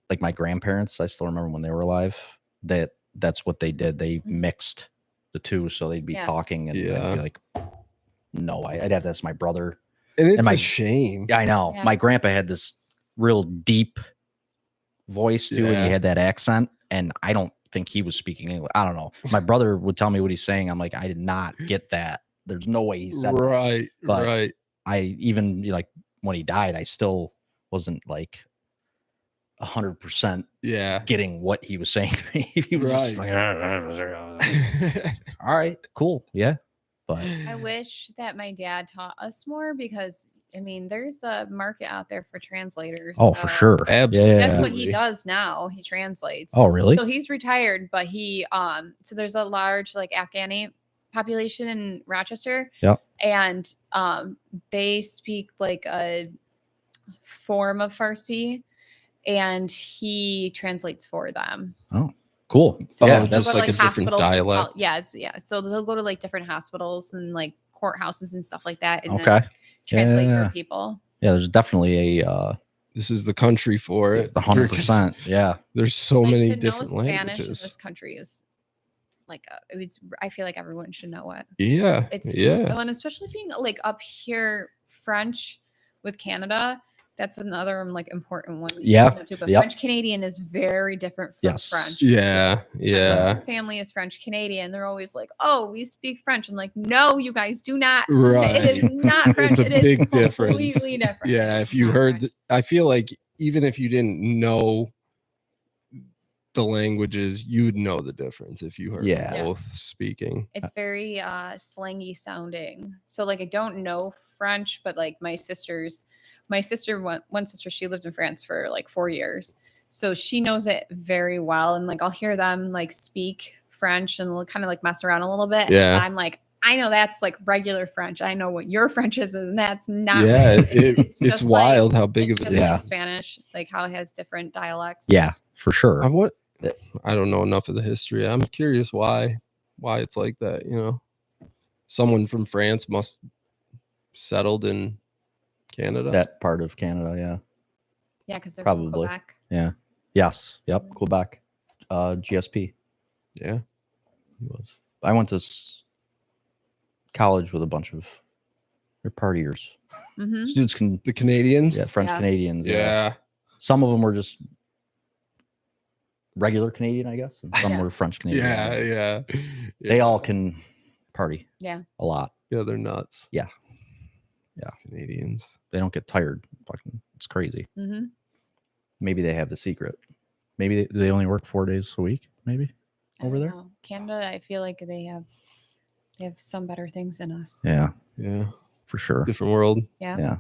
like my grandparents, I still remember when they were alive, that's what they did. They mixed the two, so they'd be Yeah. talking and I'd be like, no, I'd have to ask my brother. And it's And a shame. Yeah, I know. Yeah. My grandpa had this real deep voice too, and Yeah. he had that accent, and I don't think he was speaking English. I don't know. My brother would tell me what he's saying. I'm like, I did not get that. There's no way he said that. Right. But Right. I even like when he died, I still wasn't like 100% Yeah. getting what he was saying. He was just like, all right, cool, yeah. But I wish that my dad taught us more because I mean, there's a market out there for translators. oh, for sure, Absolutely. That's what he Absolutely. does now. He translates. Oh, really? So he's retired, but he so there's a large like Afghani population in Rochester. Yep. And they speak like a form of Farsi and he translates for them. Oh, cool. So Yeah, they'll that's go to, like a different hospitals and dialect. So they'll go to like different hospitals and like courthouses and stuff like that. And okay. then translate Yeah. for people. Yeah, there's definitely a This is the country for it. 100%. Yeah. There's so Like, many to know different Spanish in languages. this country is like I feel like everyone should know it. Yeah. It's Yeah. and especially being like up here French with Canada. That's another like important one. Yeah, to know too, but yep. French Canadian is very different from Yes. French. Yeah. My Yeah. husband's family is French Canadian. They're always like, "Oh, we speak French." I'm like, "No, you guys do not. Right. It is not French. It's a It is big difference. completely different." Yeah. If you Not heard, French. I feel like even if you didn't know the languages, you'd know the difference if you heard them Yeah. both speaking. It's very slangy sounding. So like I don't know French, but like one sister, she lived in France for like 4 years. So she knows it very well. And like I'll hear them like speak French and they'll kind of like mess around a little bit. Yeah. And I'm like, I know that's like regular French. I know what your French is, and that's not. Yeah. French. It's just wild like, how big it's of it just is. like Spanish, like how it has different dialects. Yeah, for sure. I don't know enough of the history. I'm curious why it's like that. You know, someone from France must settled in Canada. That part of Canada, yeah. Yeah, because they're Probably. from Quebec. Yeah. Yes. Yep. Quebec. GSP. Yeah. He was. I went to college with a bunch of they're partiers. Mm-hmm. Students can The Canadians. French Yeah. Canadians. Yeah. Some of them were just regular Canadian, I guess, and some Yeah. were French Canadian. Yeah. Yeah. They all can party. Yeah. A lot. Yeah. They're nuts. Yeah. Yeah. Canadians. They don't get tired. Fucking, it's crazy. Mm-hmm. Maybe they have the secret. Maybe they only work 4 days a week. Maybe over there. Canada, I feel like they have some better things than us. Yeah, Yeah. for sure. Different world. Yeah. Yeah.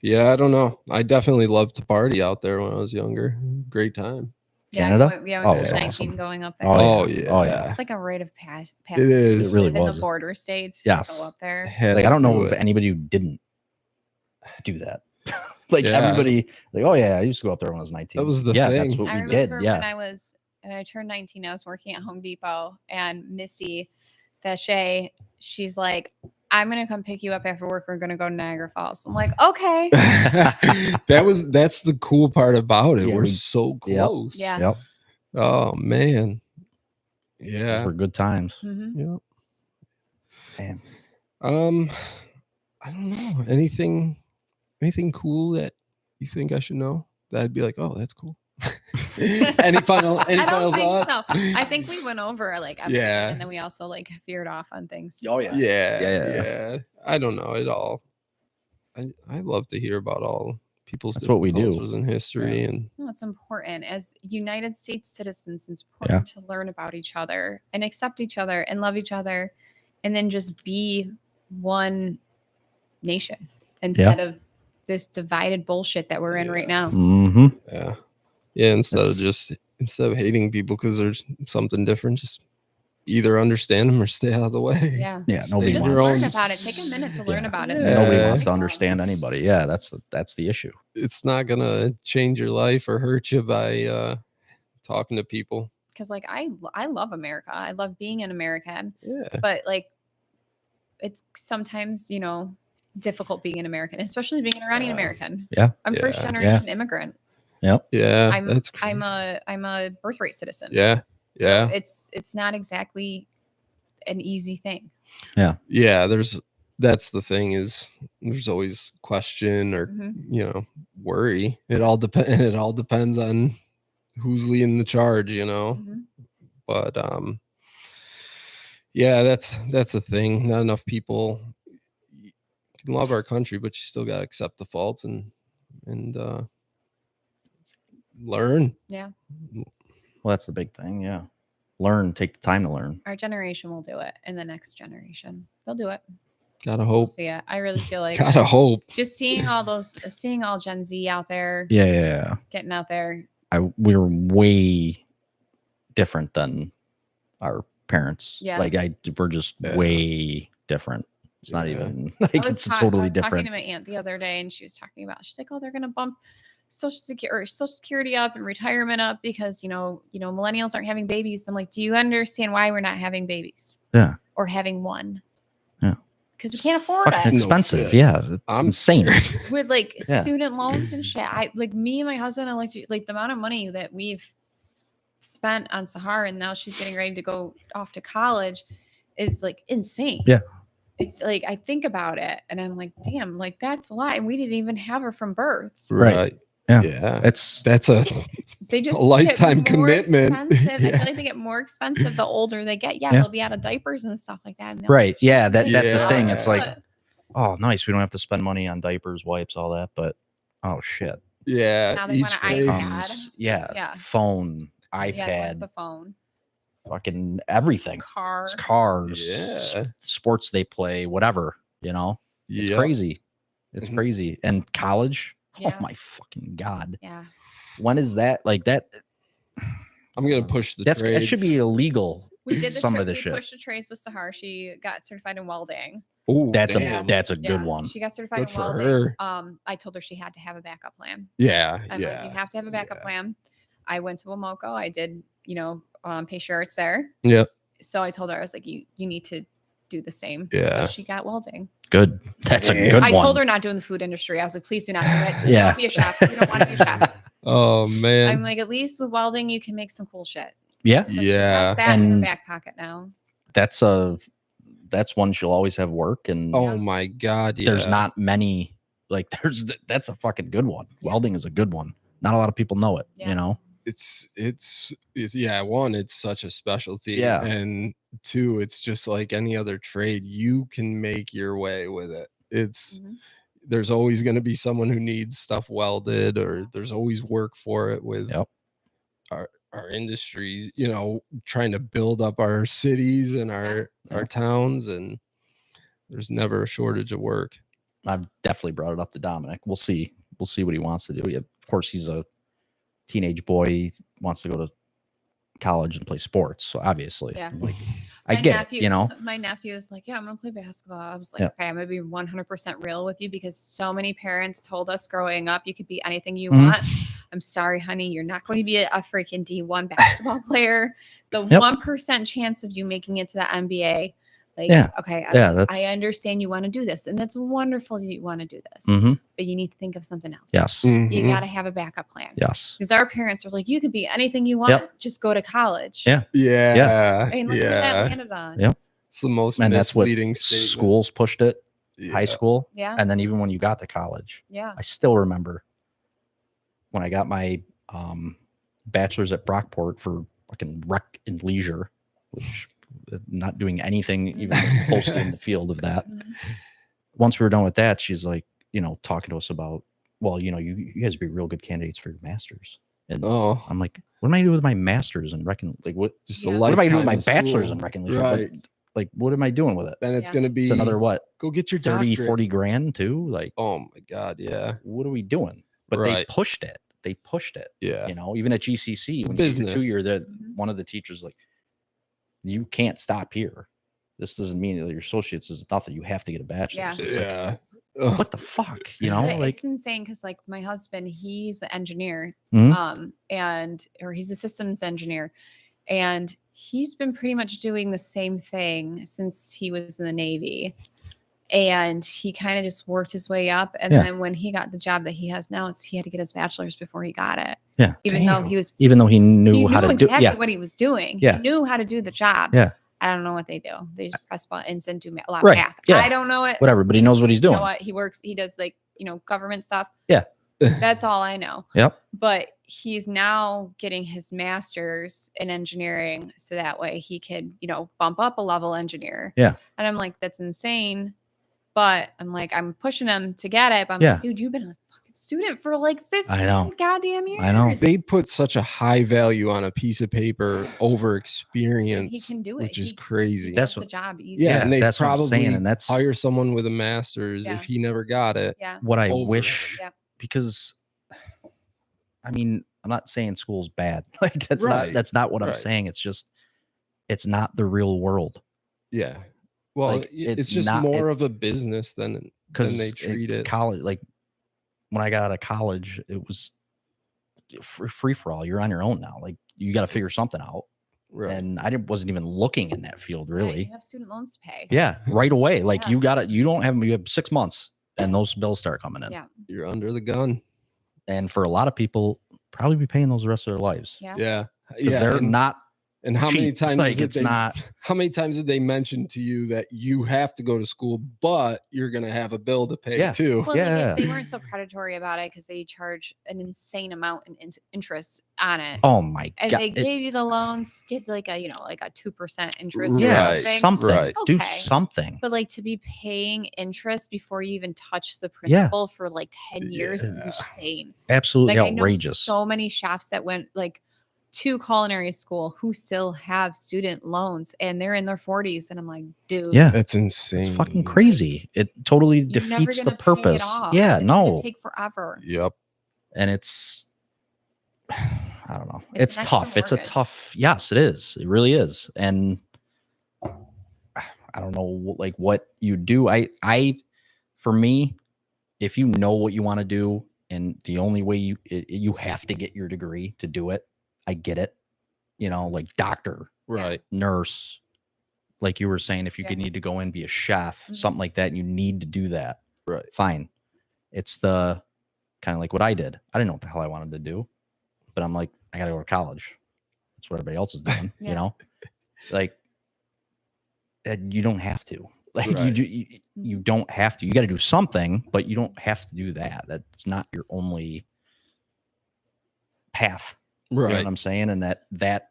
Yeah. I don't know. I definitely loved to party out there when I was younger. Great time. Canada? We Oh, went it was 19 awesome. going up there. Oh, Oh, yeah. yeah. Oh, yeah. It's like a rite of passage. It is. It really in the was. border states. Yes. Go up there. Had Like I don't to know do if it. anybody who didn't do that. Like Yeah. everybody, like, oh yeah, I used to go up there when I was 19. That was the yeah, thing. that's what I we did. remember Yeah. when I turned 19, I was working at Home Depot and Missy Thachet, she's like, I'm gonna come pick you up after work. We're gonna go to Niagara Falls. I'm like, okay. That's the cool part about it. Yeah, We're so close. Yeah. Yep. Oh man. Those Yeah. were good times. Mhm. Yeah. Man. I don't know. Anything cool that you think I should know? That I'd be like, oh, that's cool. Any final I don't think thoughts? so. I think we went over like everything, Yeah. and then we also like veered off on things. Oh yeah. Yeah. I don't know at all. I love to hear about all people's That's what we do. cultures and history and No, it's important as United States citizens. It's important to learn about each other and accept each other and love each other, and then just be one nation instead of this divided bullshit that we're in right now. Mm-hmm. yeah. Instead of hating people because there's something different, just either understand them or stay out of the way. Yeah. Yeah. Stay Nobody in Just your wants. learn own- about it. Take a minute to learn about it. Yeah. Nobody wants to Like, understand anybody. Yeah, that's the issue. It's not gonna change your life or hurt you by talking to people. because like I love America. I love being an American, Yeah. but like it's sometimes difficult being an American, especially being an Iranian American. Yeah. I'm first Yeah. generation immigrant. Yep. Yeah. I'm That's crazy. I'm a birthright citizen. Yeah. So Yeah. it's not exactly an easy thing. Yeah. That's the thing is there's always question or Mhm. worry. It all depends on who's leading the charge, Mhm. But yeah, that's the thing. Not enough people can love our country, but you still gotta accept the faults and learn. Yeah. Well, that's the big thing. Yeah. Learn. Take the time to learn. Our generation will do it, and the next generation they'll do it. Gotta We'll hope. see it. I really feel like Gotta hope. just seeing all Gen Z out there, Yeah. getting out there. We're way different than our parents. Yeah. Like we're just Yeah. way different. It's not Yeah. even I like was it's ta- I totally was talking different. to my aunt the other day, and she was talking about. She's like, "Oh, they're gonna bump Social Security up and retirement up because millennials aren't having babies." I'm like, "Do you understand why we're not having babies? Yeah. Or having one? Yeah. Because we can't afford Fucking it No expensive. shit. Yeah. It's I'm insane. scared. with like Yeah. student loans and shit." I like me and my husband. I like the amount of money that we've spent on Sahar, and now she's getting ready to go off to college, is like insane. Yeah. It's like I think about it and I'm like, damn, like that's a lot. And we didn't even have her from birth. Right. Yeah. Yeah. It's That's a They just A lifetime get more commitment. expensive. I Yeah. feel like they get more expensive the older they get. Yeah, Yeah. they'll be out of diapers and stuff like that. And they're right. like, Yeah. That's the Yeah. thing. It's like, "What?" oh, nice. We don't have to spend money on diapers, wipes, all that. But oh shit. yeah. Now they want each an phase- iPad. Yeah. Yeah. Phone, Yeah, they want iPad, the phone, fucking everything. car. Cars, Yeah. sports they play, whatever. It's Yep. crazy. It's Mhm. crazy. And college. Yeah. Oh my fucking god. Yeah. When is that? Like that? I'm gonna push the That should trades. be illegal. We did Some of the we shit. pushed the trades with Sahar. She got certified in welding. Ooh, That's damn. a good Yeah, one. She got certified Good in for welding. her. I told her she had to have a backup plan. Yeah. I'm like, you have to have a backup Yeah. plan. I went to Wamoko. I did, pastry arts there. Yep. So I told her, I was like, you need to do the same. Yeah. So she got welding. Good. That's a Yeah. good I one. told her not doing the food industry. I was like, please do not do it. You Yeah. don't be a chef. You don't want to be a chef. Oh man. I'm like, at least with welding, you can make some cool shit. Yeah. So she Yeah. has that in her And- back pocket now. That's one she'll always have work. And Oh my god. Yeah. there's not many, like that's a fucking good one. Yeah. Welding is a good one. Not a lot of people know it, Yeah. It's yeah, one, it's such a specialty. Yeah. And two, it's just like any other trade. You can make your way with it. It's Mhm. there's always going to be someone who needs stuff welded, or there's always work for it with Yep. our industries, trying to build up our cities and our towns, and there's never a shortage of work. I've definitely brought it up to Dominic. We'll see what he wants to do. Yeah, of course, he's a teenage boy. He wants to go to college and play sports. So obviously, Yeah. like, I My get nephew, it. My nephew is like, yeah, I'm gonna play basketball. I was like, Yeah. okay, I'm gonna be 100% real with you because so many parents told us growing up, you could be anything you Mhm. want. I'm sorry, honey, you're not going to be a freaking D1 basketball player. The Yep. 1% chance of you making it to the NBA, Like, Yeah. okay, Yeah, I that's understand you want to do this, and that's wonderful you want to do this, but you need to think of something else. Yes. You Mhm. got to have a backup plan. Yes. Because our parents were like, you could be anything you want, just go to college. Yeah. Yeah. And look where that landed us. Yep. It's the most And that's what misleading statement. schools pushed it, high school. Yeah. And then even when you got to college, Yeah. I still remember when I got my bachelor's at Brockport for fucking rec and leisure, which not doing anything even closely in the field of that. Once we were done with that, she's like, you know, talking to us about, well, you know, you guys would be real good candidates for your masters. And I'm like, what am I doing with my masters in what Just what am I doing with my of bachelor's school. in rec and leisure? Right. Like, what am I doing with it? Then it's gonna be It's another what? Go get your 30, doctorate. 40 grand too. Like, oh my God, yeah. What are we doing? But they pushed it. They pushed it. Yeah. You know, even at GCC, when you get your 2 year, that one of the teachers like, you can't stop here. This doesn't mean that your associates is nothing. You have to get a bachelor's. It's like, what the fuck? You know, But like it's insane because like my husband, he's an engineer, or he's a systems engineer, and he's been pretty much doing the same thing since he was in the Navy. And he kind of just worked his way up. And then when he got the job that he has now, he had to get his bachelor's before he got it. Yeah. Even though he knew how to do what he was doing. Yeah. He knew how to do the job. Yeah. I don't know what they do. They just press buttons and do a lot of math. Yeah. I don't know it. Whatever, but he knows what he's doing. You know what? He does like, government stuff. Yeah. That's all I know. Yep. But he's now getting his master's in engineering. So that way he could, bump up a level engineer. Yeah. And I'm like, that's insane. But I'm like, I'm pushing him to get it. But I'm like, dude, you've been a fucking student for like 15 goddamn years. I know. They put such a high value on a piece of paper over experience. He can do it. Which is crazy. That's the job easy. Yeah, and they that's probably what I'm saying, and that's hire someone with a master's if he never got it. Yeah. What I wish, because I mean, I'm not saying school's bad. Like that's not what I'm saying. It's just it's not the real world. Yeah. Well, like, it's just more of a business than they treat it. College, like when I got out of college, it was free for all. You're on your own now. Like you got to figure something out. Right. And I wasn't even looking in that field really. You have student loans to pay. Yeah, right away. Like you have 6 months and those bills start coming in. Yeah. You're under the gun. And for a lot of people, probably be paying those the rest of their lives. Yeah. Yeah. Because they're not. And how many times how many times did they mention to you that you have to go to school, but you're going to have a bill to pay too? Well, they weren't so predatory about it because they charge an insane amount in interest on it. Oh my and God. They gave you the loans, get like a 2% interest. Yeah, something. Right. Do something. But like to be paying interest before you even touch the principal for like 10 years is insane. Absolutely like, outrageous. I know so many chefs that went like to culinary school who still have student loans and they're in their 40s, and I'm like, dude, that's insane. It's fucking crazy. It totally defeats the purpose. Yeah, it's take forever. Yep. And it's I don't know. It's tough. It's a tough. Yes, it is. It really is. And I don't know like what you do. I for me, if you know what you want to do and the only way you have to get your degree to do it, I get it. Like doctor, right, nurse, like you were saying, if you need to go in, be a chef, something like that, you need to do that. Right. Fine. It's the kind of like what I did. I didn't know what the hell I wanted to do, but I'm like, I got to go to college. That's what everybody else is doing, like you don't have to. Like you don't have to. You got to do something, but you don't have to do that. That's not your only path. Right. You know what I'm saying? And that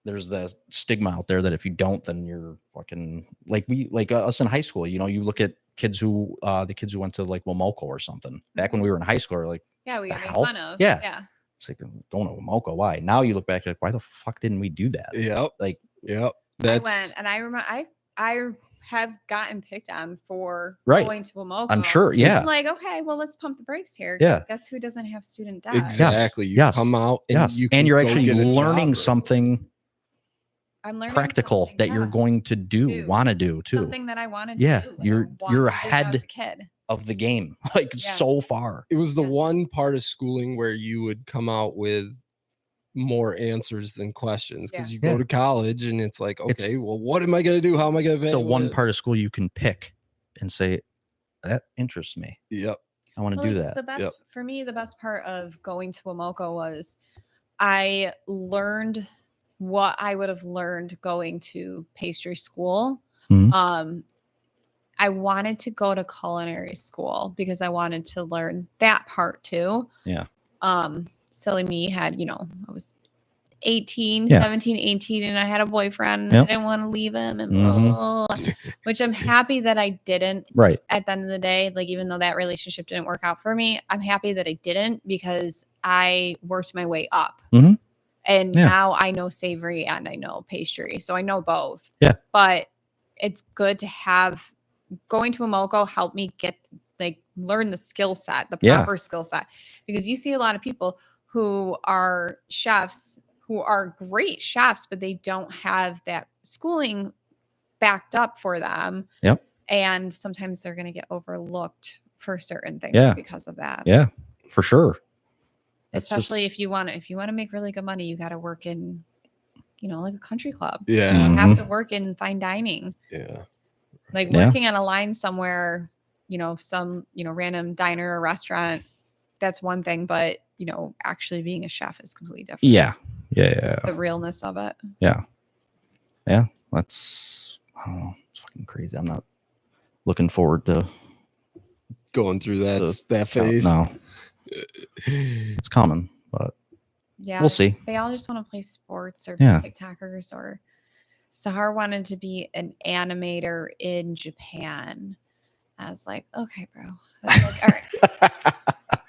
there's the stigma out there that if you don't, then you're fucking like us in high school. You look at kids who the kids who went to like Womoco or something back when we were in high school. Like we got made fun of. Yeah. It's like going to Womoco. Why? Now you look back like, why the fuck didn't we do that? Yep. Like yep. I went and I remember I have gotten picked on for going to Womoco. I'm sure. Yeah. I'm like, okay, well, let's pump the brakes here. Yeah. Guess who doesn't have student debt? Exactly. You come out and you're actually learning something. I'm learning practical that you're going to want to do too. Something that I want to do. Yeah. You're ahead of the game, like so far. It was the one part of schooling where you would come out with more answers than questions, because Yeah. you go Yeah. to college and it's like, It's- okay, well, what am I going to do? How am I going to pay? The one part of school you can pick and say, that interests me. Yep. I want to Well, do like, that. The best Yep. for me, the best part of going to Amoco was I learned what I would have learned going to pastry school. Mhm. I wanted to go to culinary school because I wanted to learn that part too. Yeah. Silly me had, I was 18, Yeah. 17, 18, and I had a boyfriend. Yep. I didn't want to leave him, and Mhm. which I'm happy that I didn't. Right. At the end of the day, like, even though that relationship didn't work out for me, I'm happy that I didn't, because I worked my way up. Mhm. And Yeah. now I know savory and I know pastry. So I know both. Yeah. But it's good to have going to Amoco help me learn the skill set, the Yeah. proper skill set. Because you see a lot of people who are chefs who are great chefs, but they don't have that schooling backed up for them. Yep. And sometimes they're going to get overlooked for certain things Yeah. because of that. Yeah, for sure. That's Especially just- if you want to make really good money, you got to work in, like a country club. Yeah. You have Mhm. to work in fine dining. Yeah. Like Yeah. working on a line somewhere, some, random diner or restaurant, that's one thing, but, actually being a chef is completely different. Yeah. Yeah. The realness of it. Yeah. Yeah. That's, I don't know. It's fucking crazy. I'm not looking forward to Going through that the- phase. No, it's coming, but Yeah. we'll see. They all just want to play sports or Yeah. be TikTokers, or Sahar wanted to be an animator in Japan. I was like, okay, bro. I was like, all right.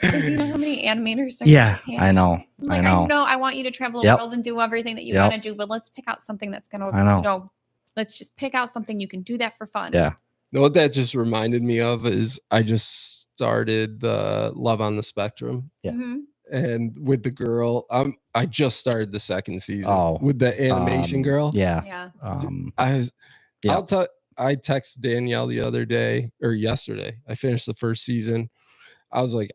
Like, do you know how many animators are Yeah, in Japan? I know. Like, I know. I want you to travel the Yep. world and do everything that you Yep. want to do, but let's pick out something that's going I know. to, let's just pick out something you can do that for fun. Yeah. You know what that just reminded me of is I just started the Love on the Spectrum, Yeah. Mhm. and with the girl, I just started the second season Oh, with the animation girl. Yeah. Yeah. Yeah. I texted Danielle the other day or yesterday. I finished the first season. I was like,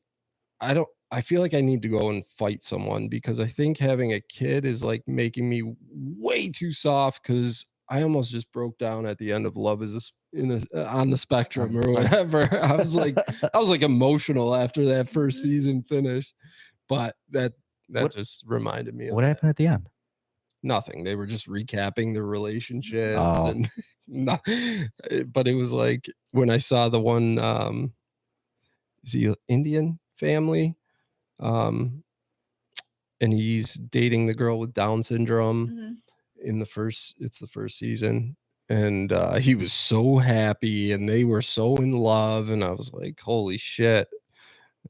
I feel like I need to go and fight someone, because I think having a kid is like making me way too soft, because I almost just broke down at the end of Love is on the Spectrum or whatever. I was like emotional after that first season finished, but that What- just reminded me of What that. happened at the end? Nothing. They were just recapping the relationships Oh. and but it was like when I saw the one is he an Indian family? And he's dating the girl with Down syndrome Mhm. it's the first season. And he was so happy and they were so in love. And I was like, holy shit.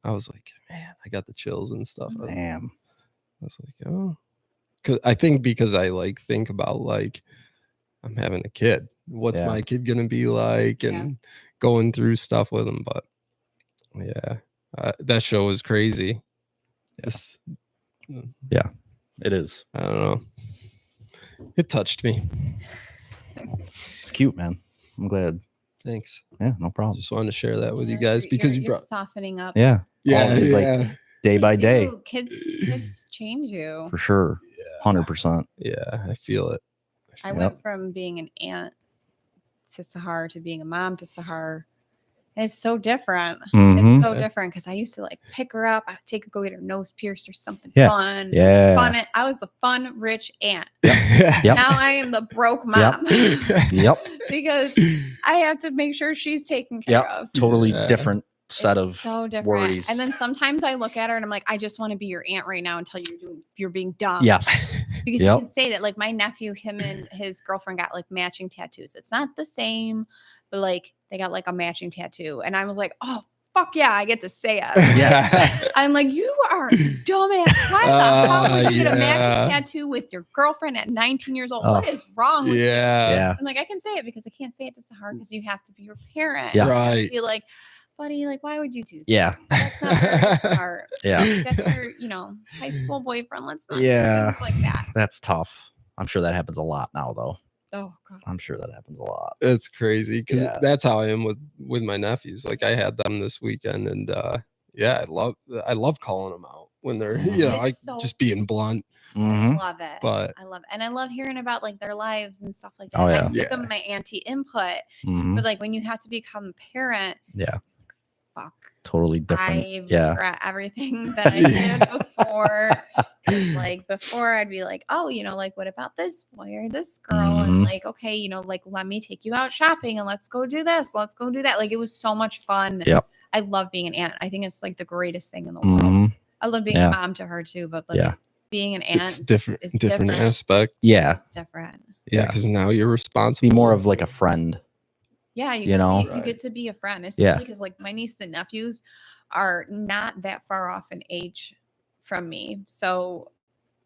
I was like, man, I got the chills and stuff. I Damn. was like, oh. I think because I think about I'm having a kid. What's Yeah. my kid gonna be like, and going through stuff with him. But yeah, that show was crazy. Yeah. It is. I don't know. It touched me. It's cute, man. I'm glad. Thanks. Yeah, no problem. Just wanted to share that with you Yeah, guys because you you're brought. softening up. Yeah. Yeah, all- like, yeah, day by day. Kids change you. For sure. 100%. yeah. I feel it. I Yep. went from being an aunt to Sahar to being a mom to Sahar. It's so different. Mhm. It's so Yeah. different because I used to pick her up. I would take her, go get her nose pierced or something Yeah. fun. Yeah. Fun. I was the fun, rich aunt. Yep. Now I am the broke mom Yep. because I have to make sure she's taken care Yep. of. Totally Yeah. different set It's of so different. worries. And then sometimes I look at her and I'm like, I just want to be your aunt right now until you're being dumb. Yes. Because Yep. you can say that my nephew, him and his girlfriend got matching tattoos. It's not the same, but they got a matching tattoo. And I was like, oh fuck yeah, I get to say it. Yeah. I'm like, you are a dumbass. Why the hell would you get a yeah. matching tattoo with your girlfriend at 19 years old? What Oh. is wrong with you? Yeah. I'm like, I can say it because I can't say it to Sahar because you have to be your parent. Yeah. Right. Be like, buddy, why would you do that? Yeah. That's not very smart. Yeah. That's your, high school boyfriend. Let's not Yeah. do things like that. That's tough. I'm sure that happens a lot now, though. Oh god. I'm sure that happens a lot. It's crazy because Yeah. that's how I am with my nephews. I had them this weekend, and yeah, I love calling them out. when they're, It's so just being blunt. Mhm. I love it. But I love it. And I love hearing about like their lives and stuff like that. Oh, I yeah. give them my auntie input. Mhm. But like when you have to become a parent, Yeah. fuck. Totally different. I Yeah. regret everything that I did before. It's like before I'd be like, oh, like what about this boy or this girl? And Mhm. like, okay, like let me take you out shopping and let's go do this. Let's go do that. Like it was so much fun. Yep. I love being an aunt. I think it's like the greatest thing in the world. Mhm. I love being Yeah. a mom to her too, but like Yeah. being an aunt it's different, is different aspect. Yeah. It's different. Yeah, because now you're responsible. Be more of like a friend. Yeah, You know? you Right. get to be a friend, Yeah. especially because like my nieces and nephews are not that far off in age from me. So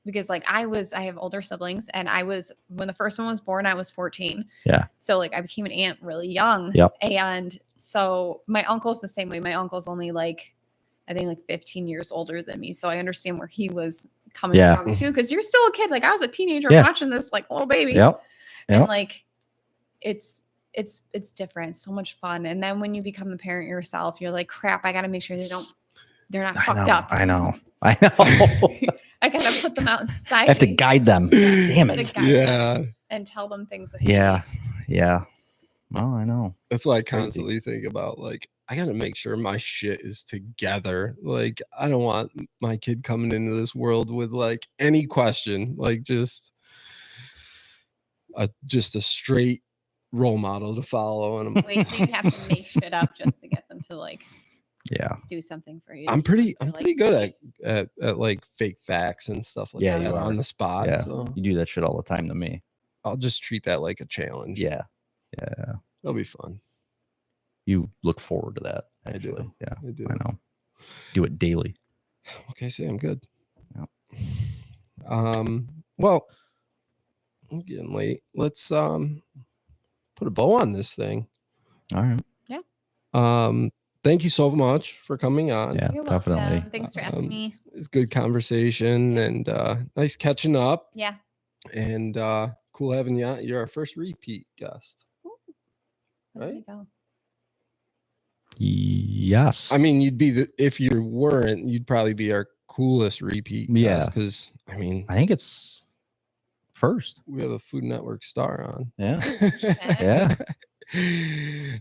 because like I have older siblings and when the first one was born, I was 14. Yeah. So like I became an aunt really young. Yep. And so my uncle's the same way. My uncle's only like, I think like 15 years older than me. So I understand where he was coming Yeah. from too. Cause you're still a kid. Like I was a teenager Yeah. watching this like little baby. Yep. And Yep. like it's different, so much fun. And then when you become the parent yourself, you're like, crap, I gotta make sure they're not fucked up. I know. I gotta put them out in society. I have to guide them. Damn it. Yeah. And tell them things. Yeah. Yeah. Well, I know. That's why I Crazy. constantly think about like, I gotta make sure my shit is together. Like, I don't want my kid coming into this world with like any question, like just a straight role model to follow. And Wait till you have to make shit up just to get them to like do something for you. I'm pretty like, good at like fake facts and stuff like Yeah, that you are. on the spot. Yeah. So You do that shit all the time to me. I'll just treat that like a challenge. Yeah. Yeah. It'll be fun. You look forward to that. I do. Actually. Yeah. I do. I know. Do it daily. Okay, see, I'm good. Yep. Well, I'm getting late. Let's put a bow on this thing. All right. Thank you so much for coming on. Yeah, You're definitely. welcome. Thanks for asking me. It's good conversation and nice catching up. Yeah. And cool having you on. You're our first repeat guest. There Right? you go. Yes. I mean, if you weren't, you'd probably be our coolest repeat Yeah. because I mean, I think it's first. we have a Food Network star on. Yeah. Yeah.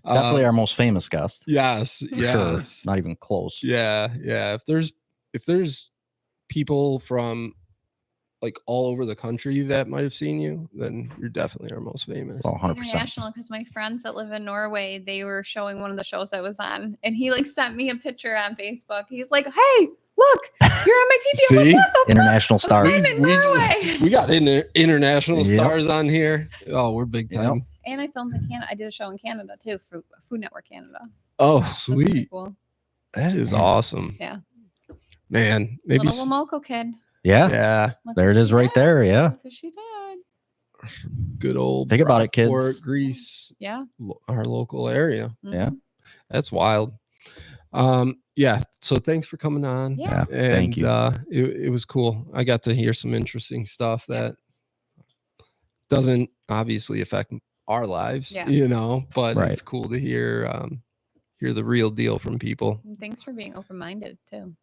Definitely our most famous guest. Yes. For Yes. sure. Not even close. Yeah. Yeah. If there's people from like all over the country that might have seen you, then you're definitely our most famous. Well, 100%. International, because my friends that live in Norway, they were showing one of the shows I was on, and he like sent me a picture on Facebook. He's like, "Hey, look, you're on my TV." I'm like, See? what the International fuck? star. I'm in Norway. We got international Yep. stars on here. Oh, we're big Yep. time. And I filmed in Canada. I did a show in Canada too for Food Network Canada. Oh, That's pretty sweet. cool. That is Yeah. awesome. Yeah. Man, maybe. Little Wamoko kid. Yeah. Yeah. Look There what it is she right did. there. Yeah. Look what she did. Good old. Think about it, kids. Rockport, Greece, Yeah. our local area. Yeah. Mhm. That's wild. Yeah. So thanks for coming on. Yeah. Yeah. And, Thank you. It was cool. I got to hear some interesting stuff that doesn't obviously affect our lives, Yeah. but Right. it's cool to hear the real deal from people. And thanks for being open-minded too.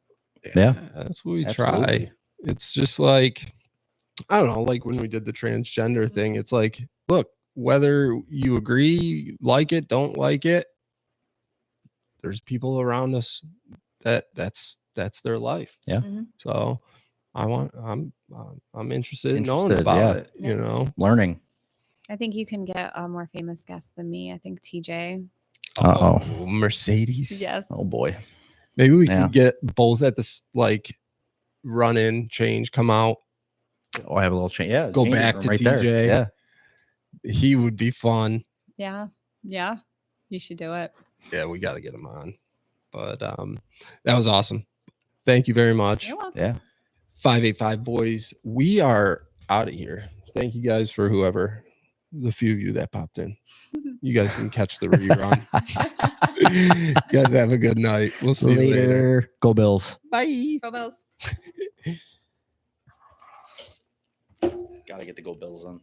Yeah. That's what we Absolutely. try. It's just like, I don't know, like when we did the transgender thing, it's like, look, whether you agree, like it, don't like it, there's people around us that's their life. Yeah. Mhm. So I'm interested in knowing about it, Yeah. Learning. I think you can get a more famous guest than me. I think TJ. Uh-oh. Mercedes. Yes. Oh boy. Maybe we Yeah. can get both at this like run in, change, come out. Oh, I have a little change. Yeah. Go change back room to right TJ. there. Yeah. He would be fun. Yeah. Yeah. You should do it. Yeah, we got to get him on. But that was awesome. Thank you very much. You're welcome. Yeah. 585 boys. We are out of here. Thank you guys for the few of you that popped in. You guys can catch the rerun. You guys have a good night. We'll see you later. Go Bills. Bye. Go Bills. Gotta get the Go Bills in.